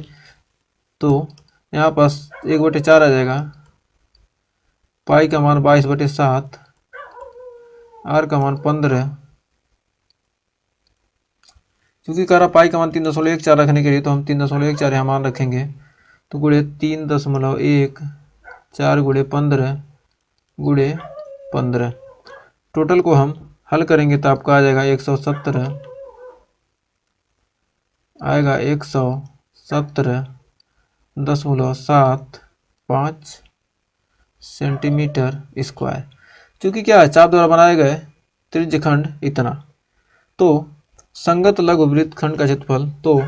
तो यहाँ पास 1/4 आ जाएगा। पाई का मान 22/7, आर का मान 15। क्योंकि कह रहा पाई का मान 3.14 रखने के लिए, तो हम 3.14 यहाँ मान रखेंगे। तो गुणे 3.14 गुणे 15 गुणे 15। टोटल को हम हल करेंगे तो आपका आ जाएगा 117, आएगा 117.75 सेंटीमीटर स्क्वायर। क्योंकि क्या है, चाप द्वारा बनाए गए त्रिज्यखंड इतना, तो संगत लघु वृत्तखंड का क्षेत्रफल, तो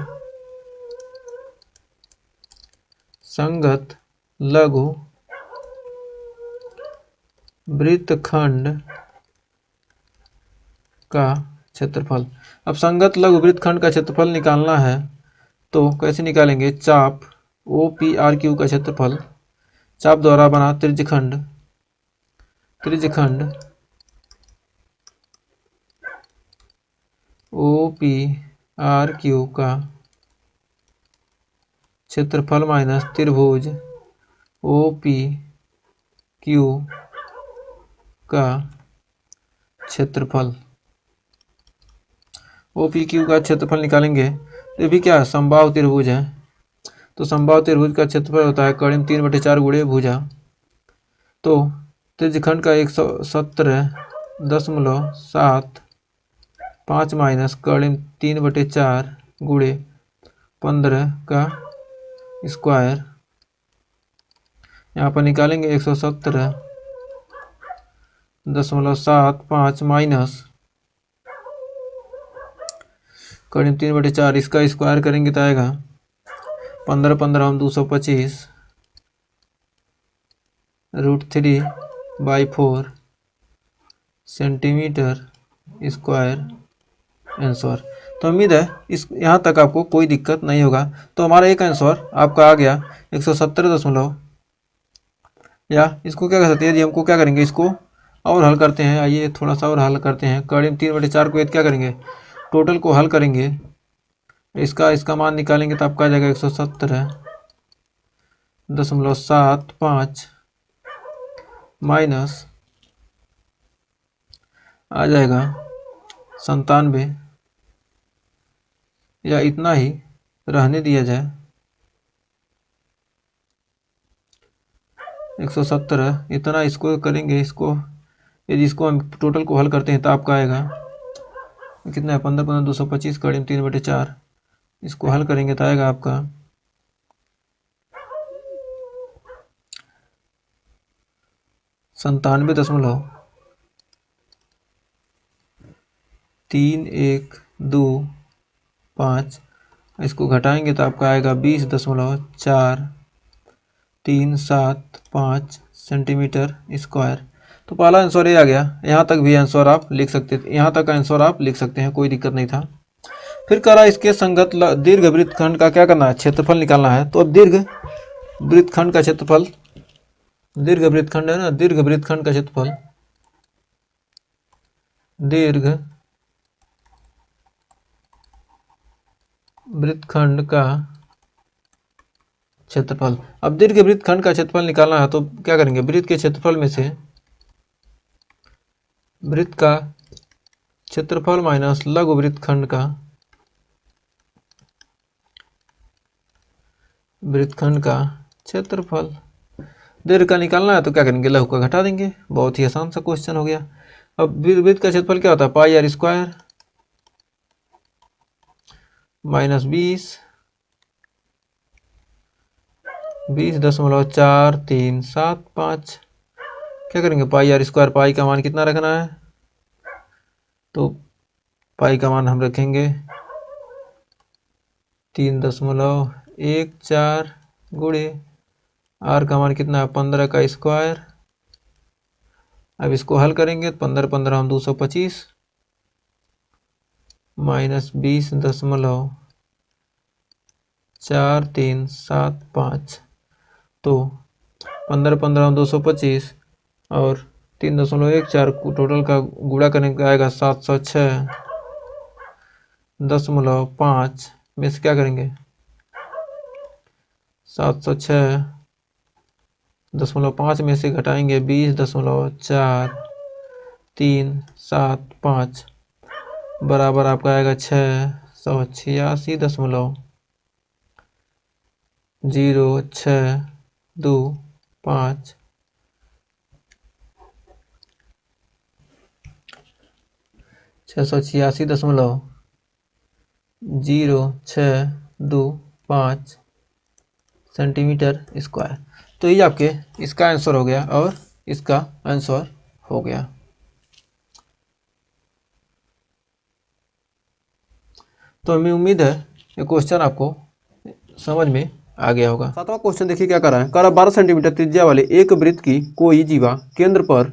संगत लघु वृत्तखंड का क्षेत्रफल। अब संगत लघु वृत्तखंड का क्षेत्रफल निकालना है तो कैसे निकालेंगे? चाप OPRQ का क्षेत्रफल, चाप द्वारा बना त्रिज्यखंड OPRQ का क्षेत्रफल माइनस त्रिभुज OPQ का क्षेत्रफल। OPQ का क्षेत्रफल निकालेंगे तो ये भी क्या है? समबाहु त्रिभुज है। तो समबाहु त्रिभुज का क्षेत्रफल होता है करीब 3/4 गुणे भुजा। तो त्रिज्यखंड का 117.75 माइनस करीब 3/4 गुणे 15 का स्क्वायर। यहाँ पर निकालेंगे 117.75 माइनस करीब 3/4, इसका स्क्वायर करेंगे तो आएगा 15 225 √3/4 सेंटीमीटर स्क्वायर आंसर। तो उम्मीद है इस यहाँ तक आपको कोई दिक्कत नहीं होगा। तो हमारा एक आंसर आपका आ गया 117 या इसको क्या कर सकते हैं, यदि हमको क्या करेंगे, इसको और हल करते हैं। आइए थोड़ा सा और हल करते हैं। करीब 3/4 को क्या करेंगे, टोटल को हल करेंगे, इसका मान निकालेंगे तो आपका आ जाएगा 117.75 माइनस आ जाएगा 97, या इतना ही रहने दिया जाए। 117 इतना, इसको करेंगे, इसको यदि इसको हम टोटल को हल करते हैं तो आपका आएगा कितना है, 15 225 करीब 3/4। इसको हल करेंगे तो आएगा आपका 97.3125। इसको घटाएंगे तो आपका आएगा 20.4375 सेंटीमीटर स्क्वायर। तो पहला आंसर ये आ गया। यहाँ तक भी आंसर आप लिख सकते थे, यहाँ तक आंसर आप लिख सकते हैं, कोई दिक्कत नहीं था। फिर कह रहा इसके संगत दीर्घ वृत्तखंड का क्या करना है, क्षेत्रफल निकालना है। तो अब दीर्घ वृत्तखंड का क्षेत्रफल, दीर्घ वृत्तखंड है ना, दीर्घ वृत्तखंड का क्षेत्रफल, दीर्घ वृत्तखंड का क्षेत्रफल। अब दीर्घ वृत्तखंड का क्षेत्रफल निकालना है तो क्या करेंगे, वृत्त के क्षेत्रफल में से वृत्त का क्षेत्रफल माइनस लघु वृत्तखंड का क्षेत्रफल। दीर्घ का निकालना है तो क्या करेंगे, लघु का घटा देंगे। बहुत ही आसान सा क्वेश्चन हो गया। अब वृत्त का क्षेत्रफल क्या होता है, पाई आर स्क्वायर माइनस 20.4375 क्या करेंगे, पाई आर स्क्वायर, पाई का मान कितना रखना है, तो पाई का मान हम रखेंगे 3.14 गुणे आर का मान कितना है 15 का स्क्वायर। अब इसको हल करेंगे, 15 15 हम 225 माइनस 20.4375, तो 15 15 हम 225 और 3.14 टोटल का गुणा करने का आएगा 706.5 में से क्या करेंगे 706.5 में से घटाएंगे 20.4375 बराबर आपका आएगा 686.0625 686.0625 सेंटीमीटर स्क्वायर। तो ये आपके इसका आंसर हो गया और इसका आंसर हो गया। तो हमें उम्मीद है ये क्वेश्चन आपको समझ में आ गया होगा। सातवां क्वेश्चन देखिए क्या कर रहा है, कह रहा 12 सेंटीमीटर त्रिज्या वाले एक वृत्त की कोई जीवा केंद्र पर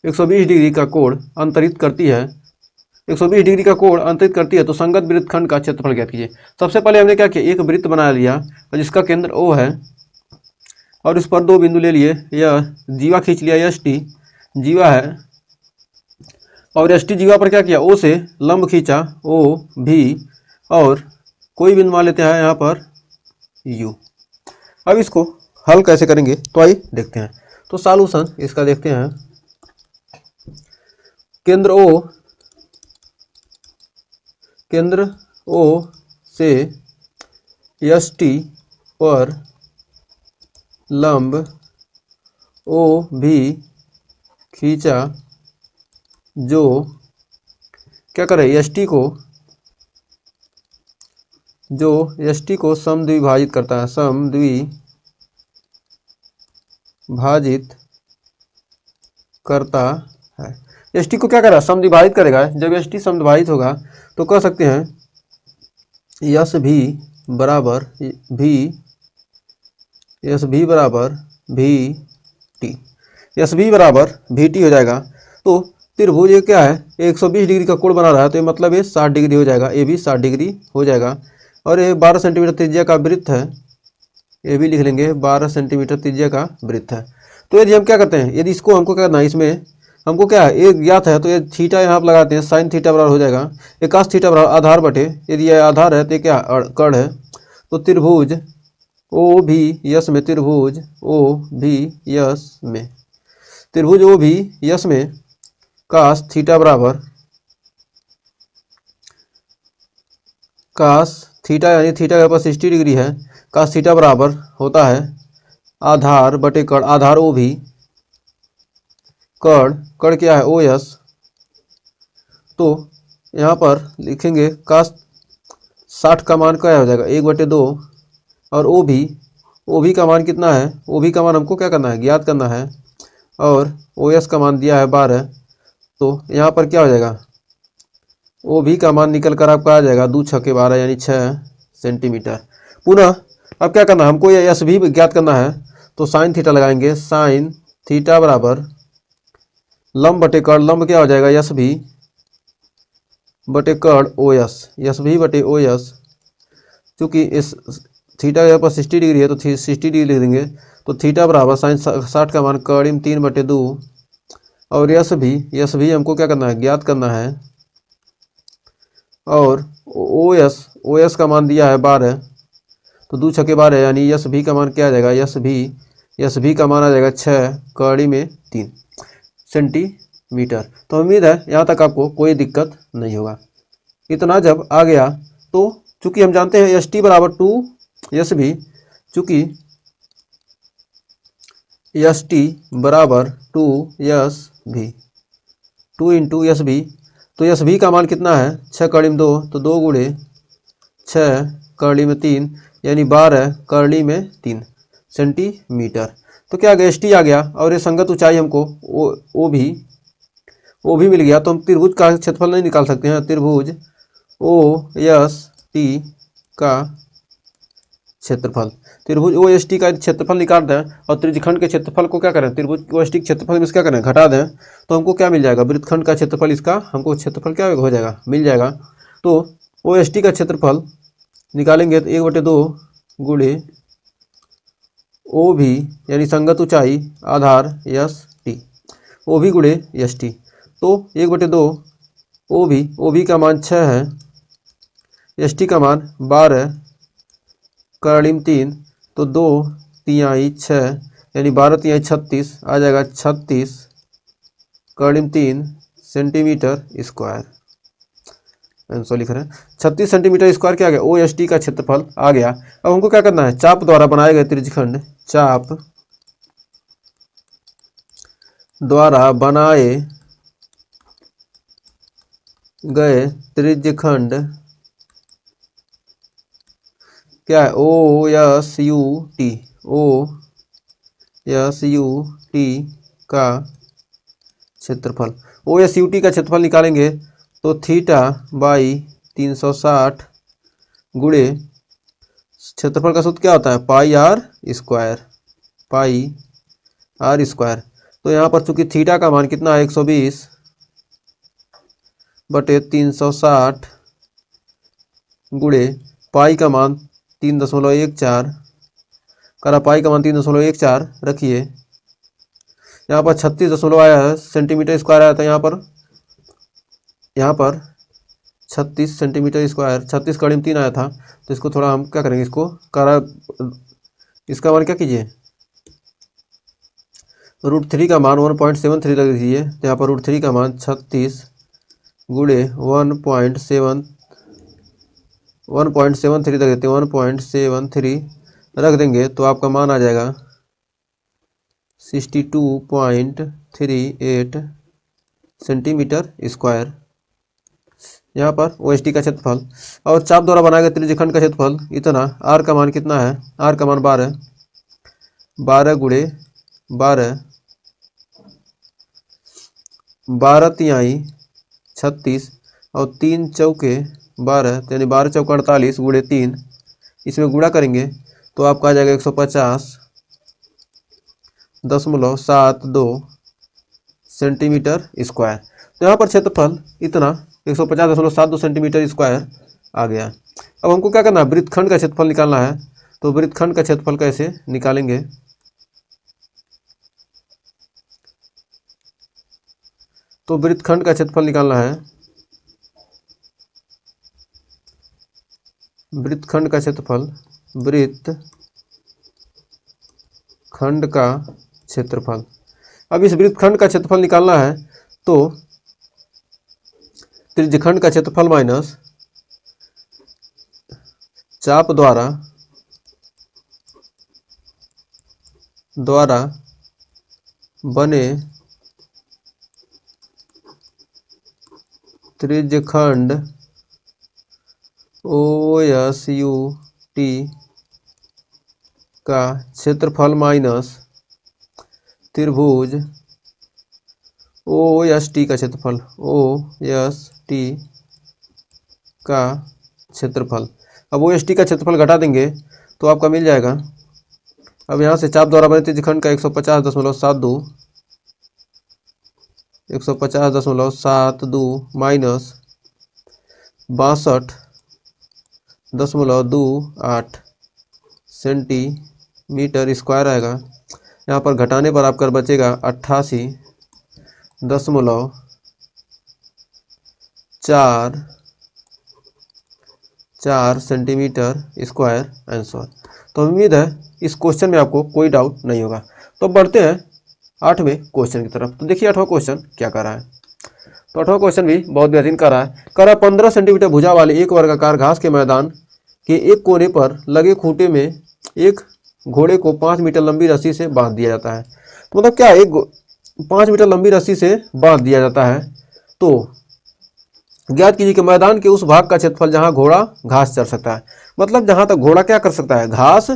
120 डिग्री का कोण अंतरित करती है, 120 डिग्री का कोण अंतरित करती है, तो संगत वृत्तखंड का क्षेत्रफल ज्ञात कीजिए। सबसे पहले हमने क्या किया, एक वृत्त बना लिया और जिसका केंद्र O है और उस पर दो बिंदु ले लिए, यह जीवा खींच लिया, एस टी जीवा है और एस टी जीवा पर क्या किया, O से लंब खींचा O भी और कोई बिंदु मान लेते हैं यहाँ पर U। अब इसको हल कैसे करेंगे तो आइए देखते हैं। तो सॉल्यूशन इसका देखते हैं, केंद्र O से एस टी पर लंब O भी खींचा, जो क्या करे एस टी को समद्विभाजित करता है, समद्विभाजित करता है। एस टी को क्या करा, समद्विभाजित करेगा। जब एस टी समद्विभाजित होगा तो कह सकते हैं एस भी बराबर भी टी हो जाएगा। तो त्रिभुज ये क्या है, 120 डिग्री का कोण बना रहा है, तो ये मतलब ये 60 डिग्री हो जाएगा, ये भी 60 डिग्री हो जाएगा। और ये 12 सेंटीमीटर त्रिज्या का वृत्त है, ये भी लिख लेंगे 12 सेंटीमीटर त्रिज्या का वृत्त है। तो यदि हम क्या करते हैं, यदि इसको हमको क्या करना है, इसमें हमको क्या है एक ज्ञात है, तो ये थीटा यहाँ पर लगाते हैं, साइन थीटा बराबर हो जाएगा cos थीटा बराबर आधार बटे, यदि यह आधार है तो ये क्या कर्ण है, तो त्रिभुज ओ भी यस में, त्रिभुज ओ भी यस में cos थीटा बराबर, cos थीटा यानी थीटा के पास 60 डिग्री है, cos थीटा बराबर होता है आधार बटे कर्ण, आधार ओ भी, कर्ण क्या है ओ एस। तो यहाँ पर लिखेंगे cos 60 का मान क्या हो जाएगा 1/2 और ओ भी का मान कितना है, ओ भी का मान हमको क्या करना है ज्ञात करना है, और ओ एस का मान दिया है 12। तो यहाँ पर क्या हो जाएगा, ओ भी का मान निकल कर आपका आ जाएगा 2 × 6 = 12 यानी 6 सेंटीमीटर। पुनः अब क्या करना है, हमको ये एस भी ज्ञात करना है, तो साइन थीटा लगाएंगे, साइन थीटा बराबर लंब बटे कर्ण, लंब क्या हो जाएगा एस भी बटे कर्ण ओ एस, एस भी बटे ओ एस। चूँकि इस थीटा के पास 60 डिग्री है तो 60 डिग्री लिख देंगे, तो थीटा बराबर साइन 60 का मान कर्ण 3/2 और यस भी हमको क्या करना है ज्ञात करना है, और ओ एस का मान दिया है 12, तो 2 × 6 = 12 यानी यस भी का मान क्या आ जाएगा, यस भी का मान आ जाएगा 6 कड़ी में 3 सेंटीमीटर। तो उम्मीद है यहाँ तक आपको कोई दिक्कत नहीं होगा। इतना जब आ गया तो चूंकि हम जानते हैं एस टी बराबर 2 एस भी, चूंकि एस टी बराबर 2 एस भी 2 × एस भी, तो एस भी का मान कितना है 6 कड़ी में 2, तो 2 × 6 कड़ी में 3 यानी 12 कड़ी में 3 सेंटीमीटर। तो क्या आ गया, st आ गया, और ये संगत ऊंचाई हमको ओ भी मिल गया। तो हम त्रिभुज का क्षेत्रफल नहीं निकाल सकते हैं, त्रिभुज OST का क्षेत्रफल, त्रिभुज OST का क्षेत्रफल निकाल दें और त्रिज्यखंड के क्षेत्रफल को क्या करें, त्रिभुज OST के क्षेत्रफल में क्या करें, घटा दें, तो हमको क्या मिल जाएगा, वृत्तखंड का क्षेत्रफल, इसका हमको क्षेत्रफल क्या हो जाएगा, मिल जाएगा। तो OST का क्षेत्रफल निकालेंगे तो 1/2 गुणे OV यानी संगत ऊंचाई आधार ST, OV गुणे ST। तो 1/2 OV का मान 6 है, ST का मान 12 कर्णिम 3, तो 2 तिहाई 6 यानी 12 तिहाई 36 आ जाएगा, 36 कर्णिम 3 सेंटीमीटर स्क्वायर। आंसर लिख रहे हैं 36 सेंटीमीटर स्क्वायर क्या आ गया, OST का क्षेत्रफल आ गया। अब हमको क्या करना है, चाप द्वारा बनाए गए त्रिज्यखंड, चाप द्वारा बनाए गए त्रिज्यखंड क्या है, OSUT का क्षेत्रफल। OSUT का क्षेत्रफल निकालेंगे तो थीटा बाई 360 गुणे क्षेत्रफल का सूत्र क्या होता है, पाई आर स्क्वायर। तो यहाँ पर चूंकि थीटा का मान कितना है 120/360 गुणे पाई का मान 3.14 करा, पाई का मान 3.14 रखिए, यहाँ पर 36 आया है, सेंटीमीटर स्क्वायर आया था, यहाँ पर 36 सेंटीमीटर स्क्वायर, 36 कर्णिम 3 आया था। तो इसको थोड़ा हम क्या करेंगे, इसको करा, इसका मान क्या कीजिए, √3 का मान 1.73 रख दीजिए। तो यहाँ पर √3 का मान 36 गुणे 1.73 रख देते हैं, 1.73 रख देंगे तो आपका मान आ जाएगा 62.38 सेंटीमीटर स्क्वायर। यहाँ पर OST का क्षेत्रफल और चाप द्वारा बनाए गए त्रिज्यखंड का क्षेत्रफल इतना, R का मान कितना है, R का मान 12 गुणे 12 तिहाई 36 और 3 चौके 12 यानी 12 चौका 48 गुणे 3, इसमें गुणा करेंगे तो आपका आ जाएगा 150.72 सेंटीमीटर स्क्वायर। तो यहाँ पर क्षेत्रफल इतना 150.72 सेंटीमीटर स्क्वायर आ गया। अब हमको क्या करना है, वृत्तखंड का क्षेत्रफल निकालना है। तो वृत्तखंड का क्षेत्रफल कैसे निकालेंगे, तो वृत्तखंड का क्षेत्रफल निकालना है, वृत्तखंड का क्षेत्रफल, वृत्तखंड का क्षेत्रफल। अब इस वृत्तखंड का क्षेत्रफल निकालना है तो त्रिज्यखंड का क्षेत्रफल माइनस चाप द्वारा बने त्रिज्यखंड OSUT का क्षेत्रफल माइनस त्रिभुज OST का क्षेत्रफल, OST का क्षेत्रफल। अब OST का क्षेत्रफल घटा देंगे तो आपका मिल जाएगा, अब यहाँ से चाप द्वारा बने त्रिज्यखंड का 150.72 माइनस 62.28 सेंटीमीटर स्क्वायर आएगा। यहाँ पर घटाने पर आपका बचेगा 88.4 सेंटीमीटर स्क्वायर आंसर। तो उम्मीद है इस क्वेश्चन में आपको कोई डाउट नहीं होगा। तो बढ़ते हैं 8वें क्वेश्चन की तरफ। तो देखिए 8वां क्वेश्चन क्या कर रहा है। तो 8वां क्वेश्चन भी बहुत बेहतरीन कर रहा है। 15 सेंटीमीटर भुजा वाले एक वर्गाकार घास के मैदान के एक कोने पर लगे खूंटे में एक घोड़े को 5 मीटर लंबी रस्सी से बांध दिया जाता है। तो मतलब क्या, एक 5 मीटर लंबी रस्सी से बांध दिया जाता है। तो ज्ञात कीजिए कि मैदान के उस भाग का क्षेत्रफल जहां घोड़ा घास चर सकता है। मतलब जहां तक घोड़ा क्या कर सकता है, घास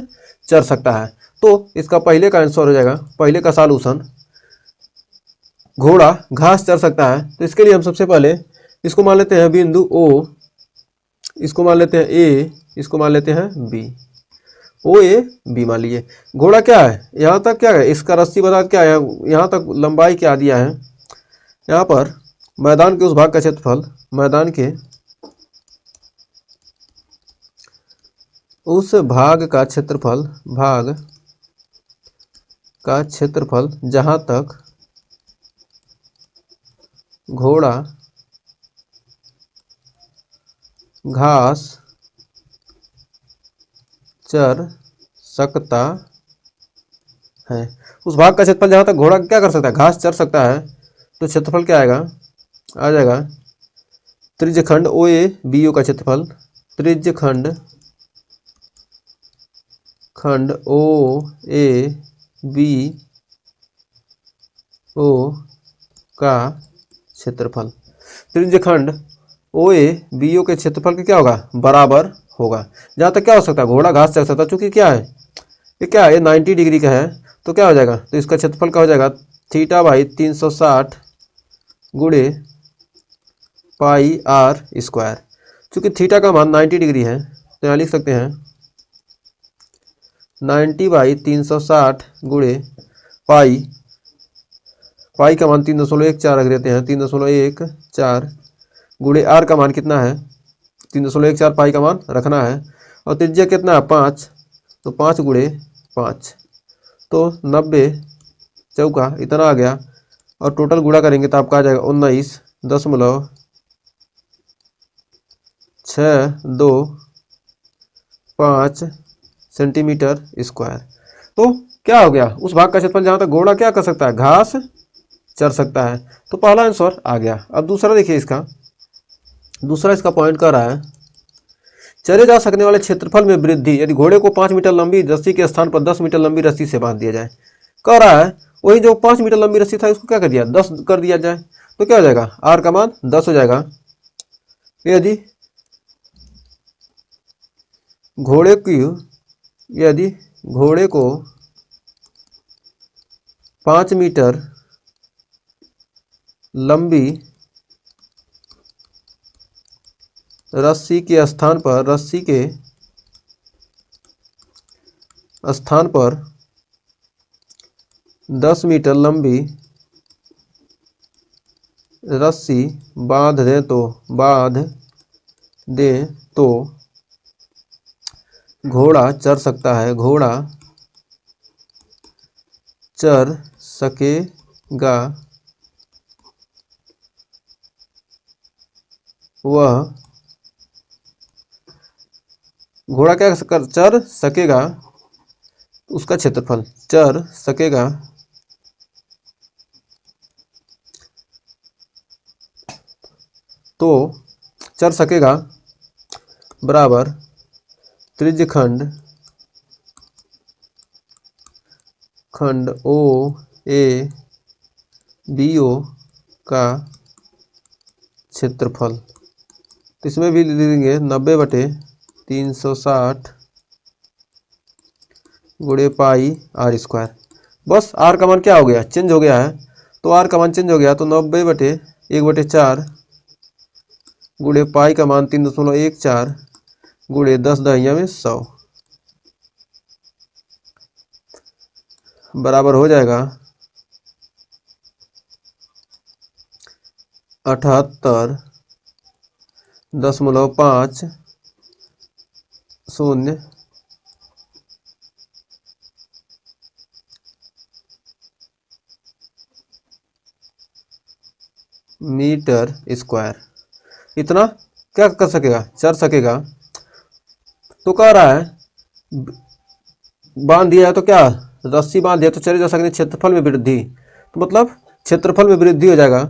चर सकता है। तो इसका पहले का आंसर हो जाएगा, पहले का सॉल्यूशन, घोड़ा घास चर सकता है। तो इसके लिए हम सबसे पहले इसको मान लेते हैं बिंदु ओ, इसको मान लेते हैं ए, इसको मान लेते हैं बी, ओ ए बी मान लीजिए। घोड़ा क्या है, यहाँ तक क्या है, इसका रस्सी बता क्या है, यहाँ तक लंबाई क्या दिया है, यहाँ पर मैदान के उस भाग का क्षेत्रफल, मैदान के उस भाग का क्षेत्रफल, भाग का क्षेत्रफल जहाँ तक घोड़ा घास चर सकता है। उस भाग का क्षेत्रफल जहाँ तक घोड़ा क्या कर सकता है, घास चर सकता है। तो क्षेत्रफल क्या आएगा, आ जाएगा त्रिज्यखंड ओ ए बी ओ का क्षेत्रफल, त्रिज्यखंड खंड ओ ए बी ओ का क्षेत्रफल। त्रिज्यखंड ओ ए बी ओ के क्षेत्रफल के क्या होगा, बराबर होगा। जहाँ तक क्या हो सकता है, घोड़ा घास चर सकता है, चूंकि क्या है, ये क्या है, 90 डिग्री का है, तो क्या हो जाएगा, तो इसका क्षेत्रफल क्या हो जाएगा, थीटा बाई 360 गुणे पाई आर स्क्वायर। चूंकि थीटा का मान 90 डिग्री है, तो यहाँ लिख सकते हैं 90 बाई 360 गुणे पाई, पाई का मान 3.14 रख देते हैं, 3.14 गुणे आर का मान कितना है, 3.14 पाई का मान रखना है, और त्रिज्या कितना है 5, तो 5 गुणे 5, तो 90 चौका इतना आ गया, और टोटल गुणा करेंगे तो आपका आ जाएगा 19.62 सेंटीमीटर स्क्वायर। तो क्या हो गया, उस भाग का क्षेत्रफल जहाँ तक घोड़ा क्या कर सकता है, घास चर सकता है। तो पहला आंसर आ गया। अब दूसरा देखिए, दूसरा इसका पॉइंट कर रहा है, चरे जा सकने वाले क्षेत्रफल में वृद्धि यदि घोड़े को 5 मीटर लंबी रस्सी के स्थान पर 10 मीटर लंबी रस्सी से बांध दिया जाए। कह रहा है वही जो 5 मीटर लंबी रस्सी था इसको क्या कर दिया, 10 कर दिया जाए, तो क्या हो जाएगा, आर का मान 10 हो जाएगा। यदि घोड़े को 5 मीटर लंबी रस्सी के स्थान पर 10 मीटर लंबी रस्सी बांध दे तो घोड़ा चर सकता है, घोड़ा चर सकेगा, वह घोड़ा क्या चर सकेगा, उसका क्षेत्रफल चर सकेगा तो चर सकेगा बराबर त्रिज्यखंड खंड ओ ए बी ओ का क्षेत्रफल। तो इसमें भी लिखेंगे 90/360 गुणे पाई आर स्क्वायर। बस आर का मान क्या हो गया, चेंज हो गया है, तो आर का मान चेंज हो गया, तो 90/1/4 गुणे पाई का मान 3.14 गुणे 10 दहिया में 100 बराबर हो जाएगा 78.50 मीटर स्क्वायर। इतना क्या कर सकेगा, चर सकेगा। तो कह रहा है बांध दिया है, तो क्या रस्सी बांध दिया तो चले जा सकते, क्षेत्रफल में वृद्धि, तो मतलब क्षेत्रफल में वृद्धि हो जाएगा,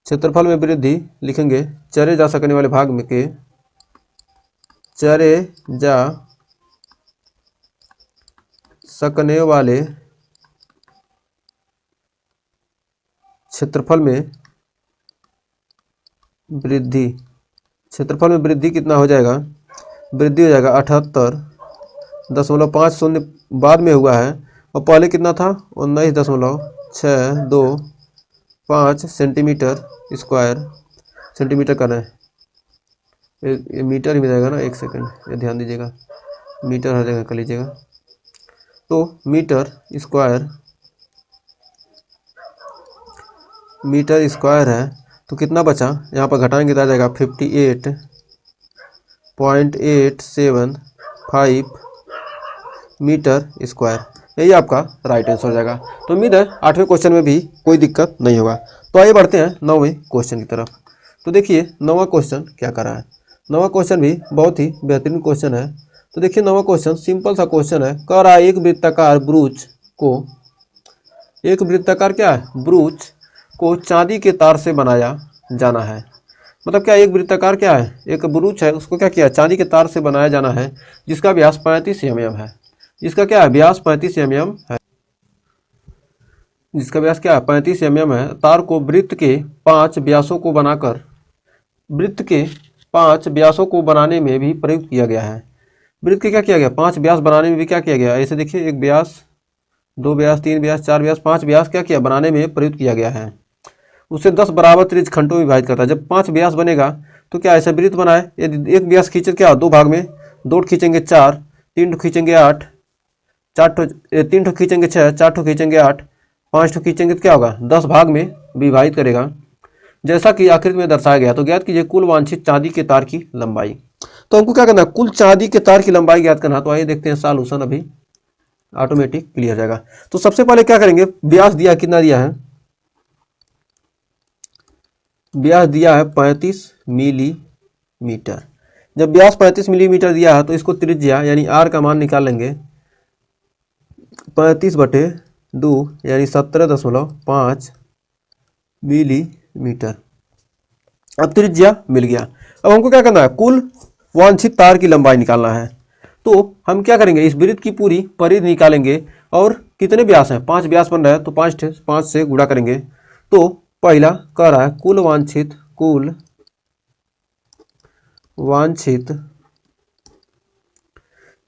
क्षेत्रफल में वृद्धि लिखेंगे चरे जा सकने वाले भाग में के चरे जा सकने वाले क्षेत्रफल में वृद्धि, क्षेत्रफल में वृद्धि कितना हो जाएगा, वृद्धि हो जाएगा 78.50 बाद में हुआ है और पहले कितना था 19.625 सेंटीमीटर स्क्वायर। सेंटीमीटर करना है, ये मीटर ही में जाएगा ना, एक सेकंड ये ध्यान दीजिएगा, मीटर हर जगह कर लीजिएगा। तो मीटर स्क्वायर है तो कितना बचा, यहाँ पर घटाएंगे तो आ जाएगा 58.875 मीटर स्क्वायर। यही आपका राइट आंसर हो जाएगा। तो उम्मीद है 8वें क्वेश्चन में भी कोई दिक्कत नहीं होगा। तो आइए बढ़ते हैं 9वें क्वेश्चन की तरफ। तो देखिए 9वां क्वेश्चन क्या कर रहा है। 9वां क्वेश्चन भी बहुत ही बेहतरीन क्वेश्चन है। तो देखिए 9वां क्वेश्चन सिंपल सा क्वेश्चन है, कह रहा है एक वृत्ताकार क्या है, ब्रूच को चांदी के तार से बनाया जाना है। मतलब क्या, एक वृत्ताकार क्या है, एक ब्रूच है, उसको क्या किया, चांदी के तार से बनाया जाना है, जिसका व्यास 35 mm है। जिसका क्या है, व्यास 35 mm है, जिसका व्यास क्या है 35 mm है। तार को वृत्त के 5 व्यासों को बनाने में भी प्रयुक्त किया गया है। वृत्त के क्या किया गया, 5 व्यास बनाने में भी क्या किया गया, ऐसे देखिए, एक व्यास, 2 व्यास, 3 व्यास, 4 व्यास, 5 व्यास क्या किया, बनाने में प्रयुक्त किया गया है। उसे 10 बराबर त्रिज्य खंडों में विभाजित करता है। जब 5 व्यास बनेगा तो क्या ऐसे वृत्त बनाए, यदि एक व्यास खींचे क्या 2 भाग में, 2 खींचेंगे 4, 3 खींचेंगे 8, 3 खींचेंगे 6, 4 खींचेंगे 8, 5 खींचेंगे तो क्या होगा 10 भाग में विभाजित करेगा, जैसा कि आकृति में दर्शाया गया। तो ज्ञात कीजिए कुल वांछित चांदी के तार की लंबाई। तो हमको क्या करना है, कुल चांदी के तार की लंबाई ज्ञात करना। तो आइए देखते हैं सॉल्यूशन, अभी ऑटोमेटिक क्लियर हो जाएगा। तो सबसे पहले क्या करेंगे, व्यास दिया कितना दिया है, व्यास दिया है 35 मिलीमीटर। जब व्यास 35 मिलीमीटर दिया है तो इसको त्रिज्या यानी आर का मान निकाल लेंगे, 35/2 यानी 17.5 मिलीमीटर। अब त्रिज्या मिल गया। अब हमको क्या करना है, कुल वांछित तार की लंबाई निकालना है। तो हम क्या करेंगे, इस वृत्त की पूरी परिधि निकालेंगे और कितने व्यास हैं, 5 व्यास बन रहा है तो 5 से गुणा करेंगे। तो पहला कह रहा है कुल वांछित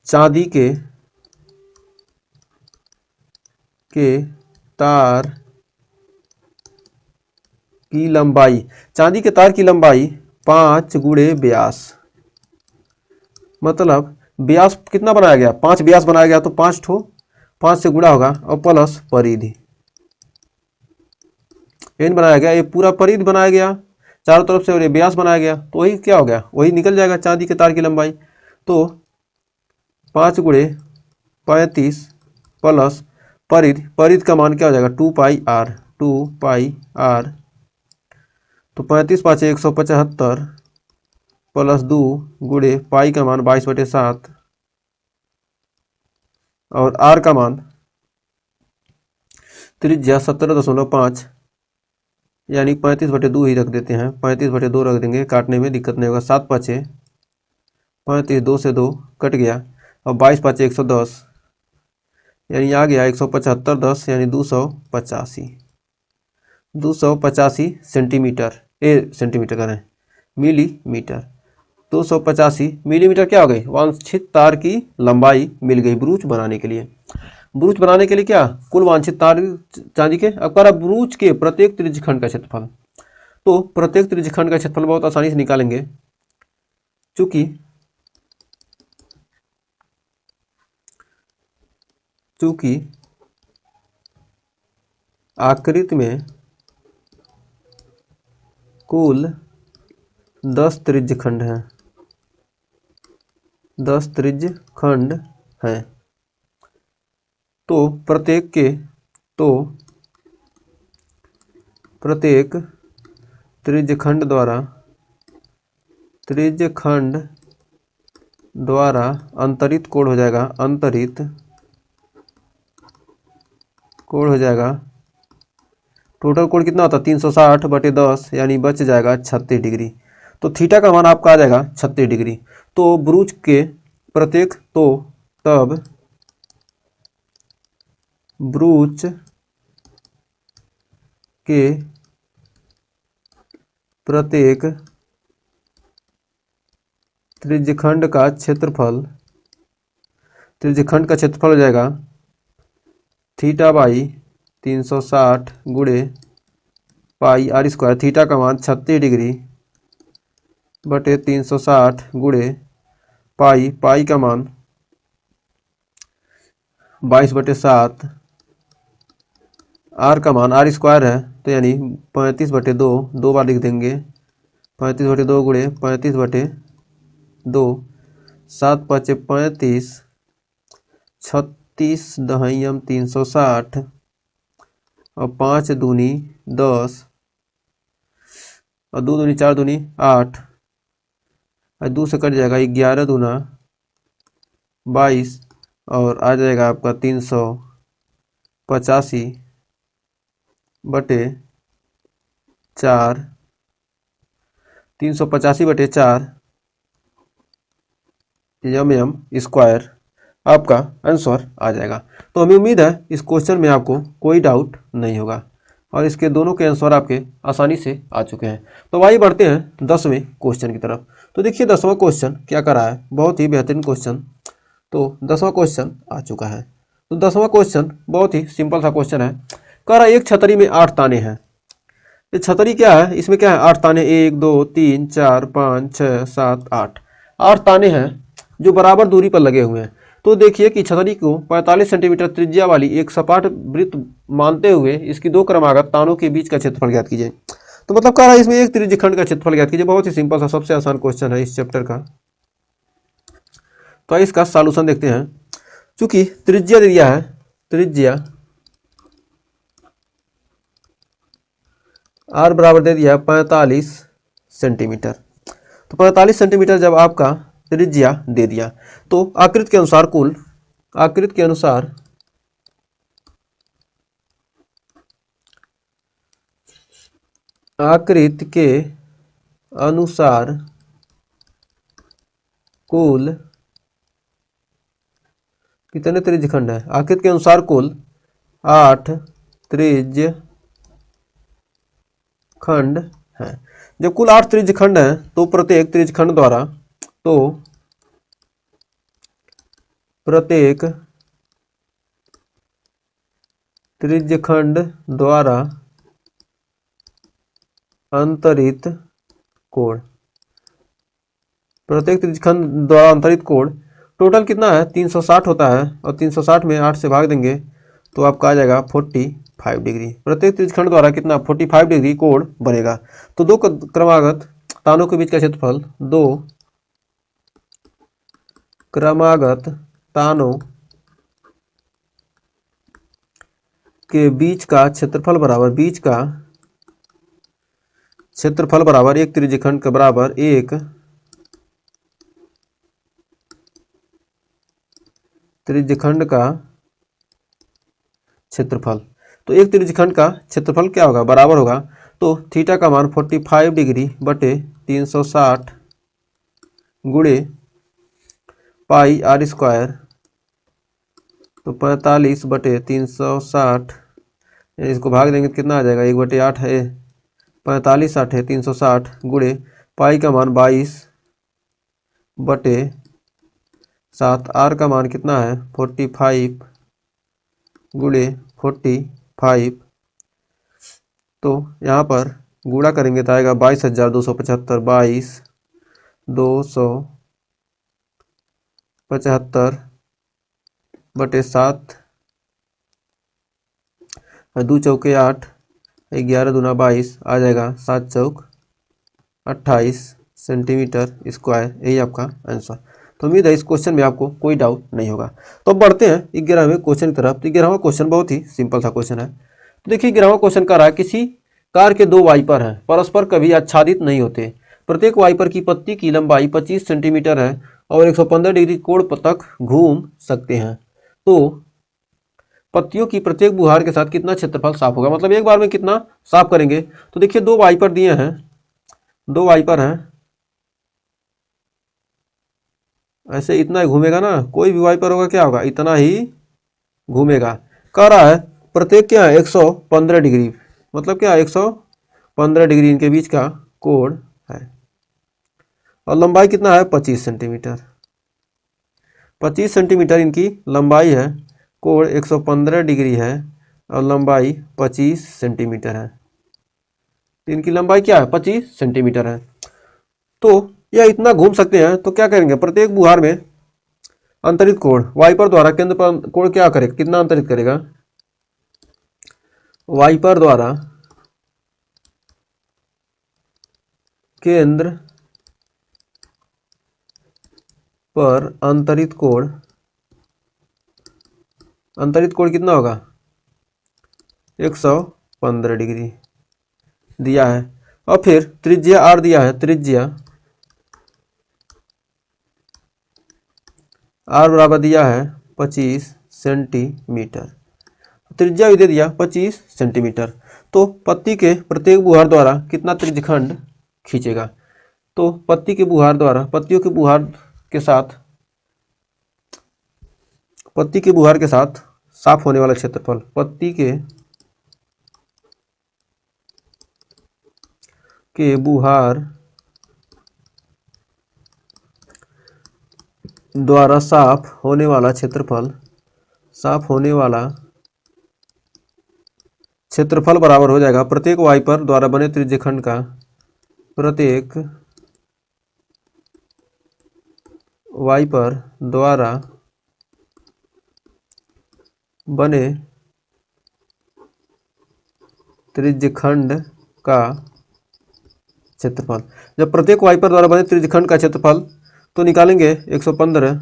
चांदी के तार की लंबाई, चांदी के तार की लंबाई 5 गुणे व्यास। मतलब व्यास कितना बनाया गया, 5 व्यास बनाया गया तो 5 से गुणा होगा और प्लस परिधि एन बनाया गया, ये पूरा परिधि बनाया गया चारों तरफ से और ये व्यास बनाया गया, तो वही क्या हो गया, वही निकल जाएगा चांदी के तार की लंबाई। तो 5 गुणे 35 प्लस परिधि का मान क्या हो जाएगा 2πr। तो 35 5 175 प्लस 2 गुणे पाई का मान 22/7 और आर का मान त्रिज्या 17.5 यानी 35/2 ही रख देते हैं, 35/2 रख देंगे, काटने में दिक्कत नहीं होगा। 7 5 35, 2 से 2 कट गया और 22 5 110 यानी आ गया 175 10 यानी 285 सेंटीमीटर करें मिलीमीटर। 285 मिलीमीटर क्या हो गई, वांछित तार की लंबाई मिल गई ब्रूच बनाने के लिए। ब्रूच बनाने के लिए क्या, कुल वांछित तार चांदी के। अब कह ब्रूच के प्रत्येक त्रिज्यखंड का क्षेत्रफल। तो प्रत्येक त्रिज्यखंड का क्षेत्रफल बहुत आसानी से निकालेंगे, चूंकि आकृति में कुल 10 त्रिज्यखंड हैं, 10 त्रिज्यखंड हैं। तो प्रत्येक त्रिज्यखंड द्वारा अंतरित कोण हो जाएगा, टोटल कोण कितना होता है 360/10 यानी बच जाएगा 36 डिग्री। तो थीटा का मान आपका आ जाएगा 36 डिग्री। तो ब्रूच के प्रत्येक ब्रूच के प्रत्येक त्रिज्यखंड का क्षेत्रफल त्रिज्यखंड का क्षेत्रफल हो जाएगा थीटा बाई 360 गुणे पाई आर स्क्वायर। थीटा का मान 36 डिग्री बटे 360 गुणे पाई, पाई का मान 22/7, आर का मान आर स्क्वायर है तो यानी 35/2, 2 बार लिख देंगे 35/2 गुणे 35/2, 7 5 35, 36 दहाइयम 360 और 5 दूनी 10 और 2 दूनी 4 दूनी 8 और 2 से कट जाएगा 11 दूना 22 और आ जाएगा आपका 385/4, 385/4 एम स्क्वायर आपका आंसर आ जाएगा। तो हमें उम्मीद है इस क्वेश्चन में आपको कोई डाउट नहीं होगा और इसके दोनों के आंसर आपके आसानी से आ चुके हैं। तो आइए बढ़ते हैं 10वें क्वेश्चन की तरफ। तो देखिए 10वां क्वेश्चन क्या कर रहा है, बहुत ही बेहतरीन क्वेश्चन। तो 10वां क्वेश्चन आ चुका है। तो 10वां क्वेश्चन बहुत ही सिंपल सा क्वेश्चन है। कह रहा है एक छतरी में 8 ताने हैं। ये छतरी क्या है, इसमें क्या है 8 ताने, 1 2 3 4 5 6 7 8, 8 ताने हैं जो बराबर दूरी पर लगे हुए हैं। तो देखिए कि छतरी को 45 सेंटीमीटर त्रिज्या वाली एक सपाट वृत्त मानते हुए इसकी दो क्रमागत तानों के बीच का क्षेत्रफल ज्ञात कीजिए। तो मतलब कह रहा है इसमें एक त्रिज्यखंड का क्षेत्रफल ज्ञात कीजिए। बहुत ही सिंपल सा, सबसे आसान क्वेश्चन है इस चैप्टर का। तो इसका सॉल्यूशन देखते हैं। चूंकि त्रिज्या दे दिया है, त्रिज्या आर बराबर दे दिया 45 सेंटीमीटर। तो 45 सेंटीमीटर जब आपका त्रिज्या दे दिया तो आकृति के अनुसार कुल, आकृति के अनुसार आकृति के अनुसार कुल कितने त्रिज्यखंड है। आकृति के अनुसार कुल 8 त्रिज्यखंड है। जब कुल 8 त्रिज्यखंड है तो प्रत्येक त्रिज्यखंड द्वारा, तो प्रत्येक त्रिज्यखंड द्वारा अंतरित कोण, प्रत्येक त्रिज्यखंड द्वारा अंतरित कोण टोटल कितना है 360 होता है और 360 में 8 से भाग देंगे तो आपका आ जाएगा 45 डिग्री। प्रत्येक त्रिज्यखंड द्वारा कितना 45 डिग्री कोण बनेगा। तो दो क्रमागत तानों के बीच का क्षेत्रफल, दो क्रमागत तानों के बीच का क्षेत्रफल बराबर, बीच का क्षेत्रफल बराबर एक त्रिज्यखंड के बराबर एक त्रिज्यखंड का क्षेत्रफल। तो एक त्रिज्यखंड का क्षेत्रफल क्या होगा, बराबर होगा तो थीटा का मान 45 डिग्री बटे 360 गुणे पाई आर स्क्वायर। तो 45/360, इसको भाग देंगे तो कितना आ जाएगा 1/8 है, 45 8 है 360 गुणे पाई का मान 22/7, आर का मान कितना है 45 गुणे 45। तो यहाँ पर गुणा करेंगे तो आएगा 22,275, 22,275/7, 2 चौके 8, 11 दूना 22, आ जाएगा 7 चौक 28 सेंटीमीटर स्क्वायर। यही आपका आंसर। तो उम्मीद है इस क्वेश्चन में आपको कोई डाउट नहीं होगा। तो अब बढ़ते हैं 11वें क्वेश्चन की तरफ। तो 11वां क्वेश्चन बहुत ही सिंपल सा क्वेश्चन है। तो देखिए 11वां क्वेश्चन कर रहा है किसी कार के दो वाइपर हैं, परस्पर कभी आच्छादित नहीं होते। प्रत्येक वाइपर की पत्ती की लंबाई 25 सेंटीमीटर है और 115 डिग्री कोण तक घूम सकते हैं। तो पत्तियों की प्रत्येक बुहार के साथ कितना क्षेत्रफल साफ होगा, मतलब एक बार में कितना साफ करेंगे। तो देखिए दो वाइपर दिए हैं, दो वाइपर हैं, ऐसे इतना ही घूमेगा ना, कोई भी वाइपर होगा क्या होगा इतना ही घूमेगा। कह रहा है प्रत्येक क्या है 115 डिग्री, मतलब क्या 115 डिग्री इनके बीच का कोण है और लंबाई कितना है 25 सेंटीमीटर। 25 सेंटीमीटर इनकी लंबाई है, कोण 115 डिग्री है और लंबाई 25 सेंटीमीटर है। इनकी लंबाई क्या है? 25 सेंटीमीटर है। तो यह इतना घूम सकते हैं, तो क्या करेंगे? प्रत्येक बुहार में अंतरित कोण वाइपर द्वारा केंद्र पर कोण क्या करेगा? कितना अंतरित करेगा? वाइपर द्वारा केंद्र पर अंतरित कोण कितना होगा? 115 डिग्री दिया है। और फिर त्रिज्या r दिया है, त्रिज्या r बराबर दिया है 25 सेंटीमीटर, त्रिज्या भी दे दिया 25 सेंटीमीटर। तो पत्ती के प्रत्येक बुहार द्वारा कितना त्रिज्यखंड खींचेगा? तो पत्ती के बुहार द्वारा, पत्तियों के बुहार के साथ, पत्ती के बुहार के साथ साफ होने वाला क्षेत्रफल, पत्ती के बुहार द्वारा साफ होने वाला क्षेत्रफल, बराबर हो जाएगा प्रत्येक वाइपर द्वारा बने त्रिज्यखंड का, प्रत्येक वाइपर द्वारा बने त्रिज्यखंड का क्षेत्रफल। जब प्रत्येक वाइपर द्वारा बने त्रिज्यखंड का क्षेत्रफल तो निकालेंगे 115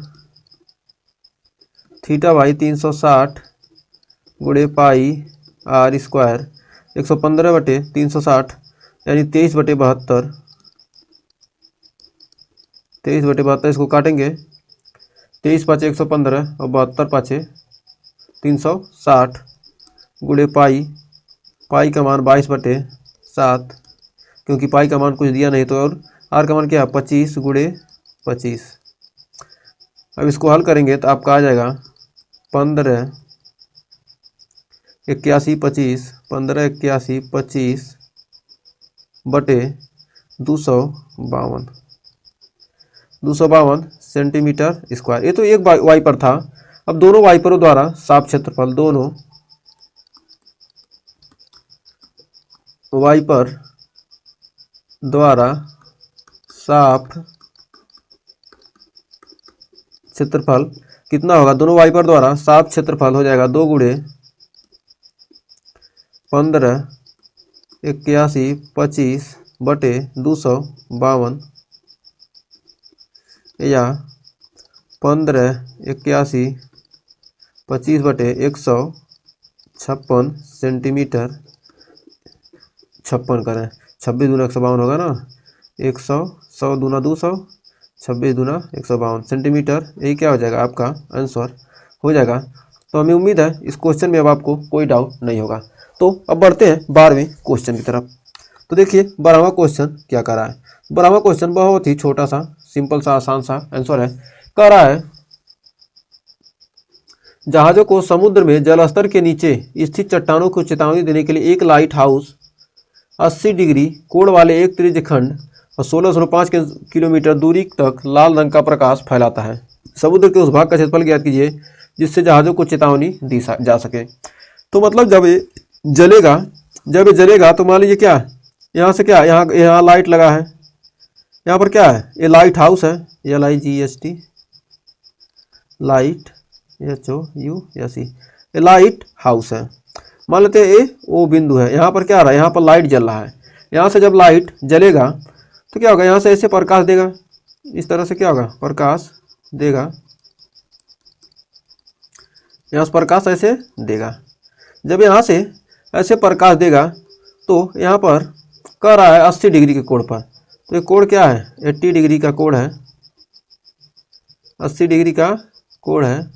थीटा बाई 360 गुणे पाई r स्क्वायर, 115 बटे 360 यानी 23 बटे 72, 23 बटे 72 इसको काटेंगे, 23 पाँचे 115 और 72 पाँचे 360 गुणे पाई का मान 22 बटे 7, क्योंकि पाई का मान कुछ दिया नहीं तो, और आर का मान क्या है? 25 गुणे 25। अब इसको हल करेंगे तो आपका आ जाएगा 15 81 25, 15 81 25 बटे 252 सेंटीमीटर स्क्वायर। ये तो एक वाइपर था। अब दोनों वाइपरों द्वारा साफ क्षेत्रफल, दोनों वाइपर द्वारा साफ क्षेत्रफल कितना होगा? दोनों वाइपर द्वारा साफ क्षेत्रफल हो जाएगा 2 गुणे 15 81 25 बटे 252 या 15 81 25 बटे 156 सेंटीमीटर, 56 करें, 26 दूना 152 होगा ना, 100 100 दूना 200, 26 दूना 152 सेंटीमीटर। यही क्या हो जाएगा? आपका आंसर हो जाएगा। तो हमें उम्मीद है इस क्वेश्चन में अब आपको कोई डाउट नहीं होगा। तो अब बढ़ते हैं 12वें क्वेश्चन की तरफ। तो देखिए 12वां क्वेश्चन क्या कर रहा है। 12वां क्वेश्चन बहुत ही छोटा सा, सिंपल सा, आसान सा आंसर है। कह रहा है जहाजों को समुद्र में जलस्तर के नीचे स्थित चट्टानों को चेतावनी देने के लिए एक लाइट हाउस 80 डिग्री कोण वाले एक त्रिज्यखंड और 1605 किलोमीटर दूरी तक लाल रंग का प्रकाश फैलाता है। समुद्र के उस भाग का क्षेत्रफल ज्ञात कीजिए जिससे जहाजों को चेतावनी दी जा सके। तो मतलब जब ये जलेगा तो मान लीजिए क्या, यहाँ से क्या, यहाँ लाइट लगा है, यहाँ पर क्या है? ये लाइट हाउस है, LIGHT, लाइट HOUSE, ये लाइट हाउस है। मान लेते हैं ये O बिंदु है, यहाँ पर क्या आ रहा है? यहाँ पर लाइट जल रहा है। यहाँ से जब लाइट जलेगा तो क्या होगा? यहाँ से ऐसे प्रकाश देगा, इस तरह से क्या होगा? प्रकाश देगा, यहाँ से प्रकाश ऐसे देगा। जब यहाँ से ऐसे प्रकाश देगा तो यहाँ पर कह रहा है 80 डिग्री के कोण पर। तो ये कोण क्या है? 80 डिग्री का कोण है, 80 डिग्री का कोण है।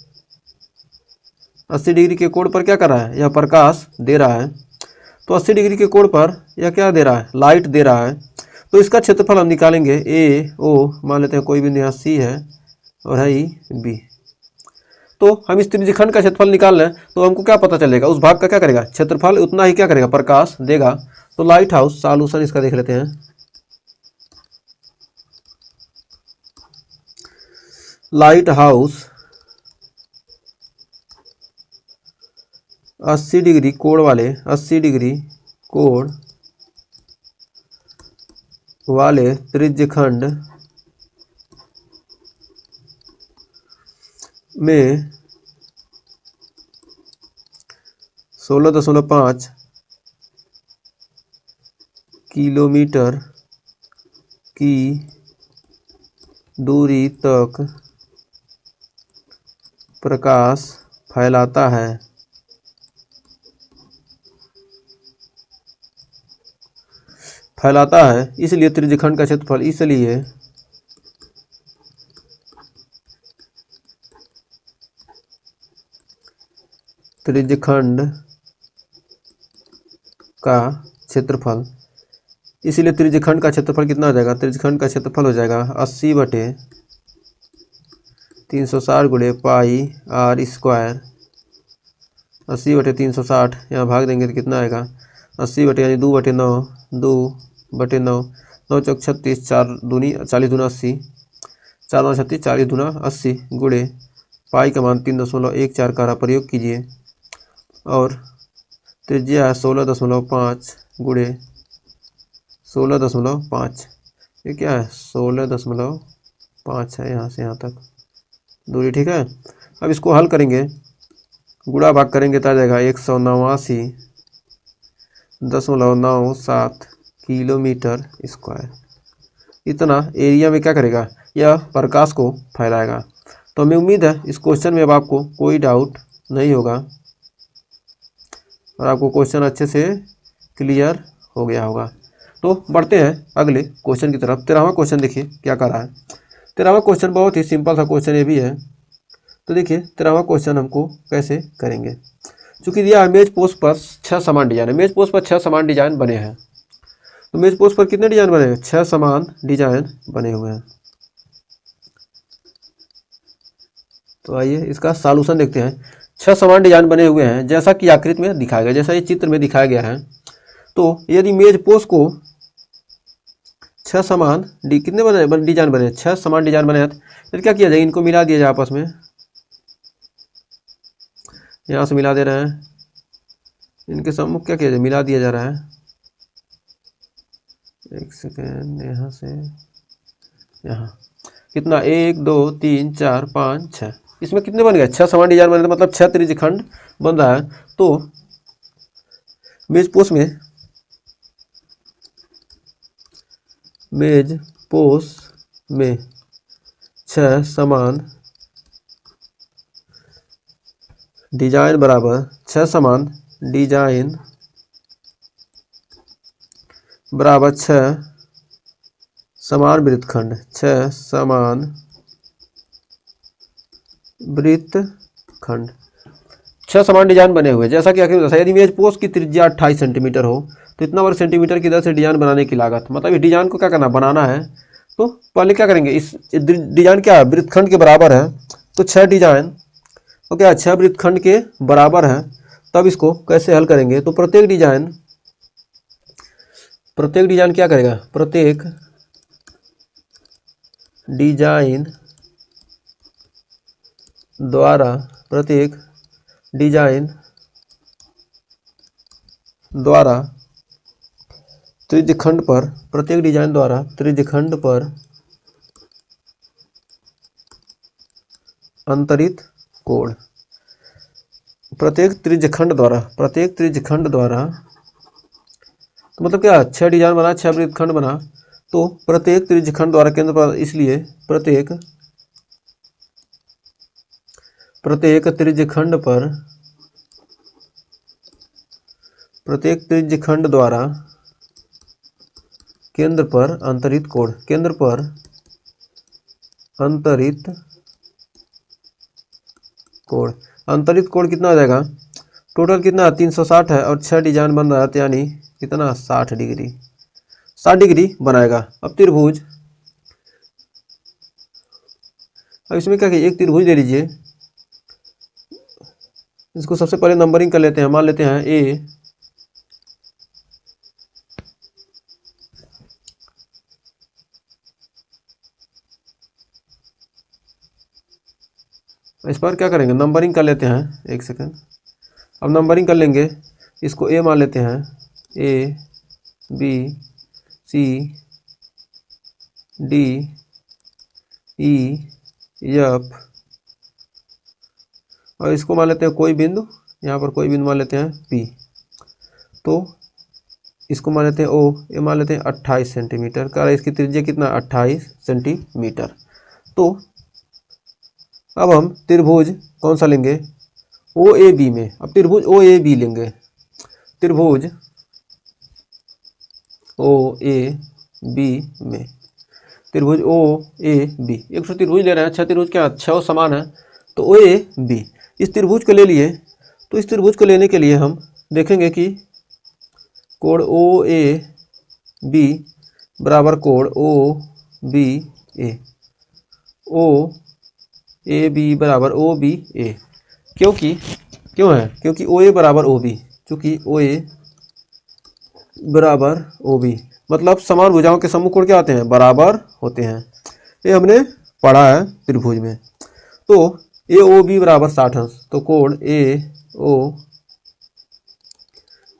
80 डिग्री के कोण पर क्या कर रहा है? यह प्रकाश दे रहा है। तो 80 डिग्री के कोण पर यह क्या दे रहा है? लाइट दे रहा है। तो इसका क्षेत्रफल हम निकालेंगे, AO मान लेते हैं, कोई बिंदु यहाँ C है और है ही B। तो हम इस त्रिज्यखंड का क्षेत्रफल निकाल लें तो हमको क्या पता चलेगा? उस भाग का क्या करेगा? क्षेत्रफल उतना ही क्या करेगा? प्रकाश देगा। तो लाइट हाउस सॉल्यूशन इसका देख लेते हैं। लाइट हाउस 80 डिग्री कोण वाले 80 डिग्री कोण वाले त्रिज्यखंड में 16.5 किलोमीटर की दूरी तक प्रकाश फैलाता है। इसलिए त्रिज्यखंड का क्षेत्रफल इसलिए त्रिज्यखंड का क्षेत्रफल कितना हो जाएगा? त्रिज्यखंड का क्षेत्रफल हो जाएगा 80/360 गुणे पाई आर स्क्वायर। 80/360 यहाँ भाग देंगे तो कितना आएगा? 80 यानी 2/9, 2/9, 9 चौक 36, 4 दूनी 40 दूना 80, 4 9 36, 40 दूना 80 गुणे पाई का मान 3.14 का प्रयोग कीजिए और त्रिज्या है 16.5 गुणे 16.5। ये क्या है? 16.5 है यहाँ से यहाँ तक दूरी, ठीक है। अब इसको हल करेंगे, गुणा भाग करेंगे तो आ जाएगा 189.97 किलोमीटर स्क्वायर। इतना एरिया में क्या करेगा? यह प्रकाश को फैलाएगा। तो हमें उम्मीद है इस क्वेश्चन में अब आपको कोई डाउट नहीं होगा और आपको क्वेश्चन अच्छे से क्लियर हो गया होगा। तो बढ़ते हैं अगले क्वेश्चन की तरफ। 13वां क्वेश्चन देखिए क्या कर रहा है। 13वां क्वेश्चन बहुत ही सिंपल सा क्वेश्चन ये भी है। तो देखिए 13वां क्वेश्चन हमको कैसे करेंगे। चूंकि दिया है मेज पोस्ट पर 6 समान डिजाइन है। मेज पोस्ट पर 6 समान डिजाइन बने हैं। तो मेज पोस्ट पर कितने डिजाइन बने हैं? 6 समान डिजाइन बने हुए हैं। तो आइए इसका सॉल्यूशन देखते हैं। 6 समान डिजाइन बने हुए हैं जैसा कि आकृति में दिखाया गया, जैसा ये चित्र में दिखाया गया है। तो यदि मेज पोस्ट को 6 समान कितने बने डिजाइन बने? 6 समान डिजाइन बने हैं। तो क्या किया जाए? इनको मिला दिया जाए आपस में। यहाँ से मिला दे रहे हैं, इनके सम्मुख क्या किया जाए? मिला दिया जा रहा है। एक सेकेंड, यहाँ से यहाँ कितना? 1 2 3 4 5 6। इसमें कितने बन गए? 6 समान डिजाइन बने, मतलब 6 त्रिज्यखंड बन रहा है। तो मेज पोस्ट में 6 समान डिजाइन बराबर 6 समान डिजाइन बराबर 6 समान वृत्तखंड, 6 समान वृत्तखंड, 6 समान डिजाइन बने हुए। जैसा कि आखिर यदि मेज पोस्ट की त्रिज्या 28 सेंटीमीटर हो तो इतना वर्ग सेंटीमीटर की दर से डिजाइन बनाने की लागत, मतलब इस डिजाइन को क्या करना? बनाना है। तो पहले क्या करेंगे? इस डिजाइन क्या है? वृत्तखंड के बराबर है। तो 6 डिजाइन तो क्या 6 वृत्तखंड के बराबर है। तब इसको कैसे हल करेंगे? तो प्रत्येक डिजाइन क्या करेगा? प्रत्येक डिजाइन द्वारा त्रिज्यखंड पर अंतरित कोण, प्रत्येक त्रिज्यखंड द्वारा तो मतलब क्या? 6 डिजाइन बना, 6 वृत्तखंड बना, तो प्रत्येक त्रिज्यखंड द्वारा केंद्र पर, इसलिए प्रत्येक त्रिज्यखंड द्वारा केंद्र पर अंतरित कोण कितना हो जाएगा? टोटल कितना? 360 है और 6 डिजाइन बन रहा है, यानी कितना? 60 डिग्री बनाएगा। अब त्रिभुज, अब इसमें क्या किया? एक त्रिभुज ले लीजिए। इसको सबसे पहले नंबरिंग कर लेते हैं। मान लेते हैं ए, इस पर क्या करेंगे? नंबरिंग कर लेते हैं। एक सेकंड, अब नंबरिंग कर लेंगे, इसको ए मान लेते हैं, A B C D E F, और इसको मान लेते हैं कोई बिंदु, यहाँ पर कोई बिंदु मान लेते हैं पी। तो इसको मान लेते हैं ओ, ये मान लेते हैं 28 सेंटीमीटर का, इसकी त्रिज्या कितना 28 सेंटीमीटर। तो अब हम त्रिभुज कौन सा लेंगे, ओ ए बी में। अब त्रिभुज ओ ए बी लेंगे, त्रिभुज ओ ए बी में, त्रिभुज ओ ए बी, एक सौ त्रिभुज ले रहे हैं, 6 त्रिभुज क्या 6 समान है, तो ओ ए बी इस त्रिभुज को ले लिए। तो इस त्रिभुज को लेने के लिए हम देखेंगे कि कोण ओ ए बी बराबर कोण O B A, O A B बराबर ओ बी ए। क्यों है, क्योंकि ओ ए बराबर ओ बी, चूँकि ओ ए बराबर ओ बी मतलब समान भुजाओं के सम्मुख कोण क्या होते हैं, बराबर होते हैं। ये हमने पढ़ा है त्रिभुज में। तो ए ओ बी बराबर 60 अंश, तो कोण ए ओ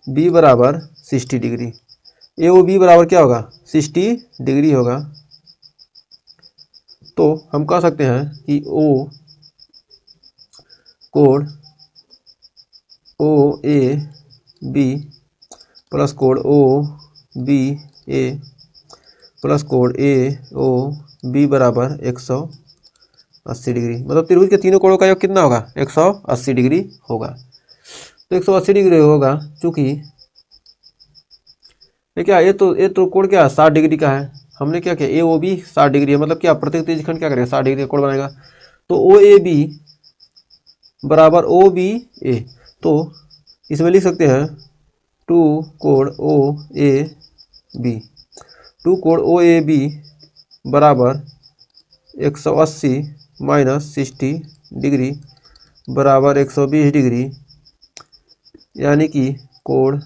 बी बराबर 60 डिग्री, ए ओ बी बराबर क्या होगा 60 डिग्री होगा। तो हम कह सकते हैं कि ओ कोण ओ ए बी प्लस कोण ओ बी ए प्लस कोण ए ओ बी बराबर 180 डिग्री, मतलब त्रिभुज के तीनों कोणों का योग कितना होगा 180 डिग्री होगा। तो 180 डिग्री होगा, चूंकि ये तो कोण क्या 60 डिग्री का है, हमने क्या किया ए ओ बी 60 डिग्री है, मतलब क्या प्रत्येक त्रिज्यखंड क्या करेगा 60 डिग्री का कोण बनाएगा। तो ओ ए बी बराबर ओ बी ए, तो इसमें लिख सकते हैं 2 कोण ओ ए बी, 2 कोण ओ ए बी बराबर 180 माइनस 60 डिग्री बराबर 120 डिग्री, यानी कि कोण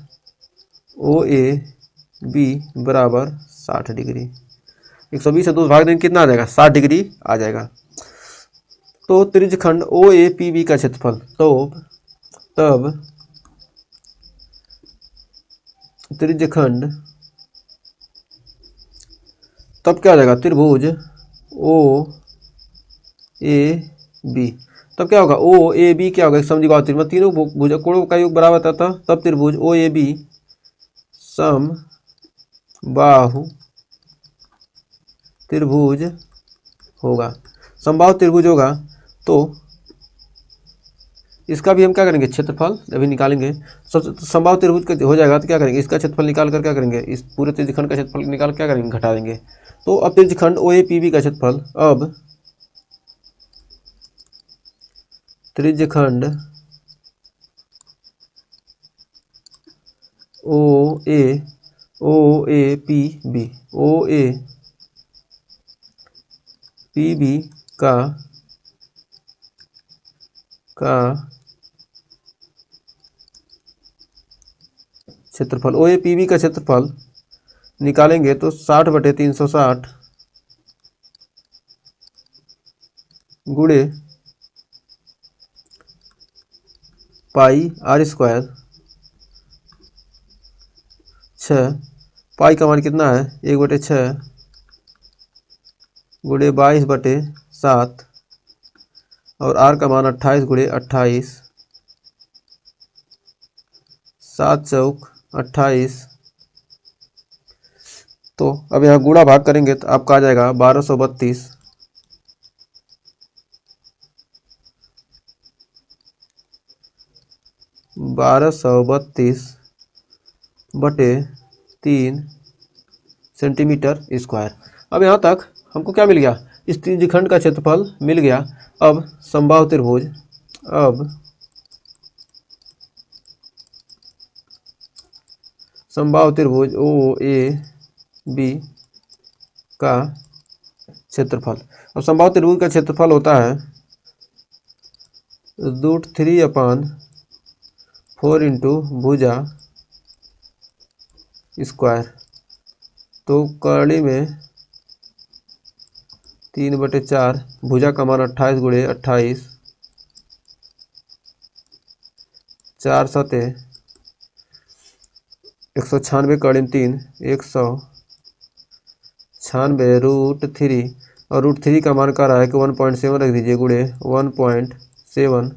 ओ ए बी बराबर 60 डिग्री। 120 से 2 भाग देंगे कितना आ जाएगा 60 डिग्री आ जाएगा। तो त्रिज्यखंड ओ ए पी बी का क्षेत्रफल, तो तब त्रिज्यखंड तब क्या आ जाएगा त्रिभुज ओ ए बी, तब क्या होगा ओ ए बी क्या होगा एक समद्विबाहु त्रिभुज, तीनों भुजा कोणों का योग बराबर था, तब त्रिभुज ओ ए बी समबाहु त्रिभुज होगा। समबाहु त्रिभुज होगा तो इसका भी हम क्या करेंगे क्षेत्रफल अभी निकालेंगे। सब समबाहु त्रिभुज का हो जाएगा तो क्या करेंगे, इसका क्षेत्रफल निकाल कर क्या करेंगे, इस पूरे त्रिज्यखंड का क्षेत्रफल निकाल क्या करेंगे घटा देंगे। तो अब त्रिज्यखंड ओ ए पी बी का क्षेत्रफल, अब त्रिज्यखंड O A P B, O A P B का क्षेत्रफल, ओ ए पी बी का क्षेत्रफल निकालेंगे तो 60/360 गुणे पाई आर स्क्वायर 6, पाई का मान कितना है 1/6 गुणे 22/7 और आर का मान 28 गुणे 28, 7 चौक 28। तो अब यहाँ गुणा भाग करेंगे तो आपका आ जाएगा 1232 1232/3 सेंटीमीटर स्क्वायर। अब यहाँ तक हमको क्या मिल गया, इस त्रिज्यखंड का क्षेत्रफल मिल गया। अब समबाहु त्रिभुज, अब समबाहु त्रिभुज ओ ए बी का क्षेत्रफल, अब समबाहु त्रिभुज का क्षेत्रफल होता है √3/4 इंटू भुजा स्क्वायर। तो करणी में 3/4, भुजा का मान 28 गुणे 28, 4 सते 196 का 3 196 और √3 का मान कर रहा है कि 1.7 रख दीजिए गुणे 1.7।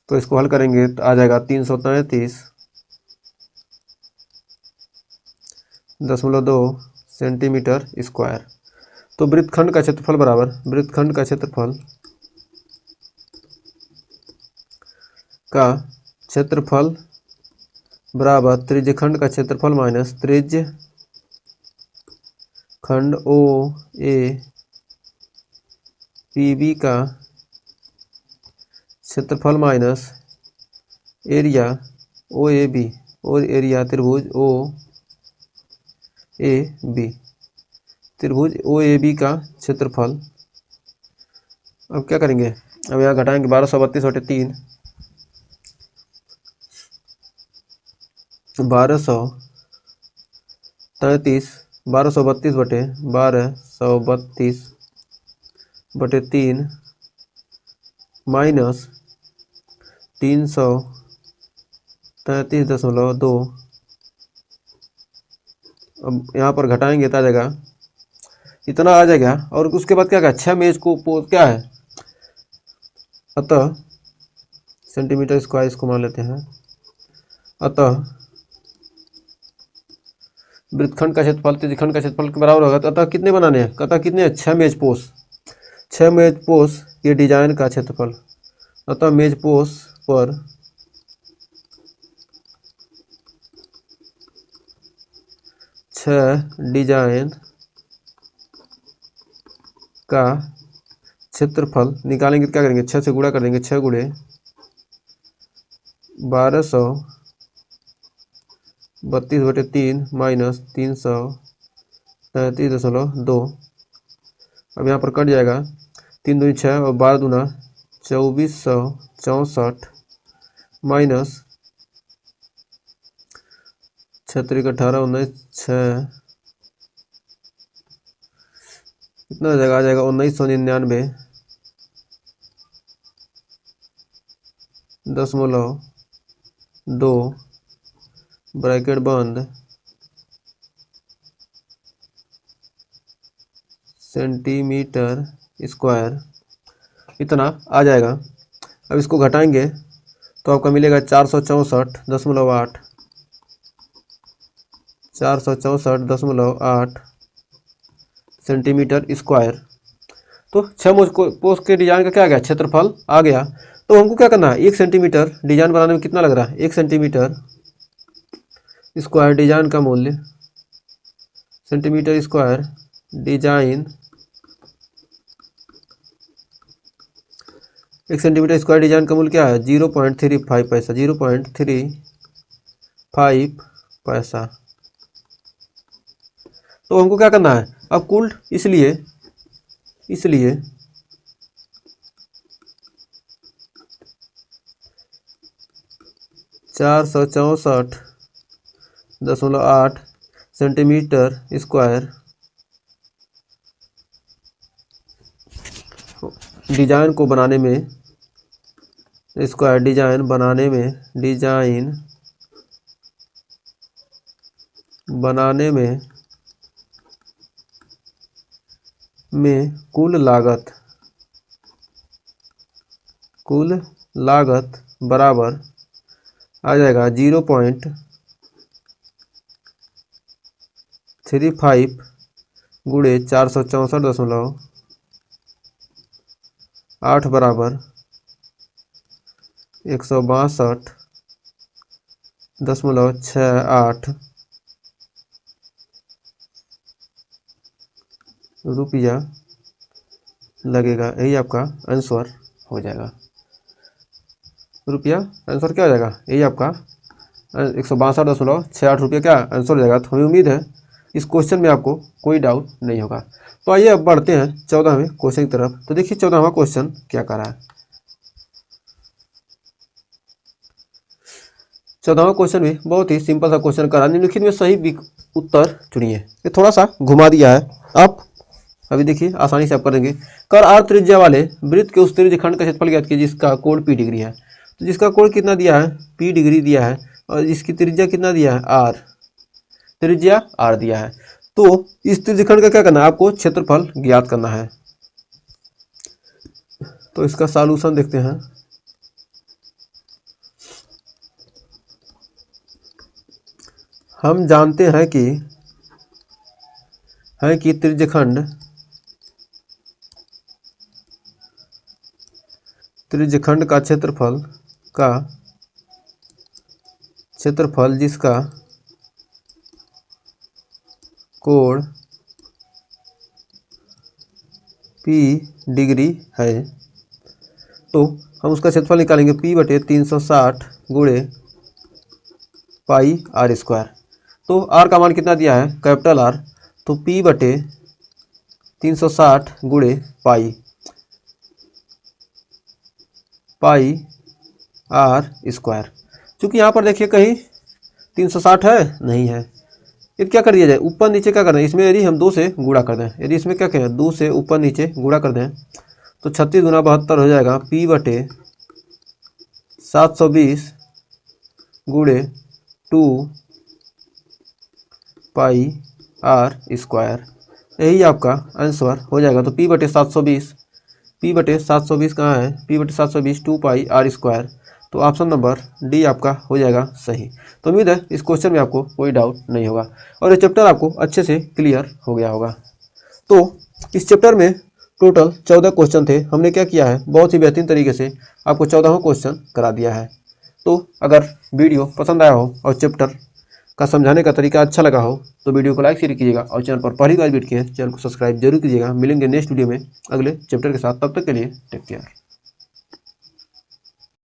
तो इसको हल करेंगे तो आ जाएगा 333.2 सेंटीमीटर स्क्वायर। तो वृत्तखंड का क्षेत्रफल बराबर वृत्तखंड का क्षेत्रफल बराबर त्रिज्यखंड का क्षेत्रफल माइनस त्रिज्यखंड ओ ए पी बी का क्षेत्रफल minus area O A B और एरिया त्रिभुज ओ ए बी का क्षेत्रफल। अब क्या करेंगे, अब यहाँ घटाएंगे 1232/3 1232/3 माइनस 333.2। अब यहाँ पर घटाएंगे तो आ जाएगा इतना आ जाएगा। और उसके बाद क्या 6 मेज को क्या है, अतः सेंटीमीटर स्क्वायर इसको मान लेते हैं। अतः वृत्तखंड का क्षेत्रफल त्रिज्यखंड का क्षेत्रफल के बराबर होगा। तो अतः कितने बनाने हैं, अतः कितने 6 मेज पोस्ट ये डिजाइन का क्षेत्रफल। अतः मेज पोस्ट पर 6 डिजाइन का क्षेत्रफल निकालेंगे तो क्या करेंगे, 6 से गुणा कर देंगे, 6 गुणे 1232/3 माइनस 333.2। अब यहाँ पर कट जाएगा 3 दूनी 6 और 12 दूना 2464 माइनस 6 18 19 6 कितना हो जाएगा, आ जाएगा 1999.2 ब्रैकेट बंद सेंटीमीटर स्क्वायर इतना आ जाएगा। अब इसको घटाएंगे तो आपका मिलेगा 464.8 सेंटीमीटर स्क्वायर। तो 6 पोस्ट के डिजाइन का क्या आ गया, क्षेत्रफल आ गया। तो हमको क्या करना है, 1 सेंटीमीटर डिजाइन बनाने में कितना लग रहा है, 1 सेंटीमीटर स्क्वायर डिजाइन का मूल्य centimetre square design 1 centimetre square design का मूल्य क्या है 0.35 पैसा 0.35 पैसा। तो हमको क्या करना है अब कुल, इसलिए 464.8 सेंटीमीटर स्क्वायर डिजाइन को बनाने में स्क्वायर डिजाइन बनाने में कुल लागत बराबर आ जाएगा 0.35 गुणे 464.8 बराबर 162.68 रुपया लगेगा। यही आपका आंसर हो जाएगा। रुपया आंसर क्या हो जाएगा, यही आपका 162.68 रुपया क्या आंसर हो जाएगा। तो हमें उम्मीद है इस क्वेश्चन में आपको कोई डाउट नहीं होगा। तो आइए अब बढ़ते हैं 14वें क्वेश्चन की तरफ। तो देखिए 14वां क्वेश्चन क्या कर रहा है। 14वां क्वेश्चन भी बहुत ही सिंपल सा क्वेश्चन कर रहा है। निम्नलिखित में सही उत्तर चुनिए। ये थोड़ा सा घुमा दिया है, आप अभी देखिए आसानी से आप करेंगे। कर आर त्रिज्या वाले वृत्त के उस त्रिज्य खंड का क्षेत्रफल ज्ञात कीजिए जिसका कोण P डिग्री है। तो जिसका कोण कितना दिया है, P डिग्री दिया है, और इसकी त्रिज्या कितना दिया है, R, त्रिज्या R दिया है। तो इस त्रिज्यखंड का क्या करना है, आपको क्षेत्रफल ज्ञात करना है। तो इसका सॉल्यूशन देखते हैं। हम जानते हैं कि त्रिज्यखंड का क्षेत्रफल जिसका कोण P डिग्री है, तो हम उसका क्षेत्रफल निकालेंगे P/360 गुणे पाई R स्क्वायर। तो R का मान कितना दिया है, कैपिटल R, तो P/360 गुणे पाई R स्क्वायर। चूँकि यहाँ पर देखिए कहीं 360 है नहीं है, ये क्या कर दिया जाए, ऊपर नीचे क्या कर दें, इसमें यदि हम 2 से गुणा कर दें, यदि इसमें क्या करें 2 से ऊपर नीचे गुणा कर दें, तो 36 गुना 72 हो जाएगा P/720 गुणे 2 पाई R स्क्वायर। यही आपका आंसर हो जाएगा। तो P/720 कहाँ है, P/720 2 पाई R स्क्वायर। तो ऑप्शन नंबर डी आपका हो जाएगा सही। तो उम्मीद है इस क्वेश्चन में आपको कोई डाउट नहीं होगा और ये चैप्टर आपको अच्छे से क्लियर हो गया होगा। तो इस चैप्टर में टोटल 14 क्वेश्चन थे। हमने क्या किया है, बहुत ही बेहतरीन तरीके से आपको 14 क्वेश्चन करा दिया है। तो अगर वीडियो पसंद आया हो और चैप्टर का समझाने का तरीका अच्छा लगा हो तो वीडियो को लाइक शेयर कीजिएगा और चैनल पर पहली बार विजिट किए चैनल को सब्सक्राइब जरूर कीजिएगा। मिलेंगे नेक्स्ट वीडियो में अगले चैप्टर के साथ, तब तक के लिए टेक केयर।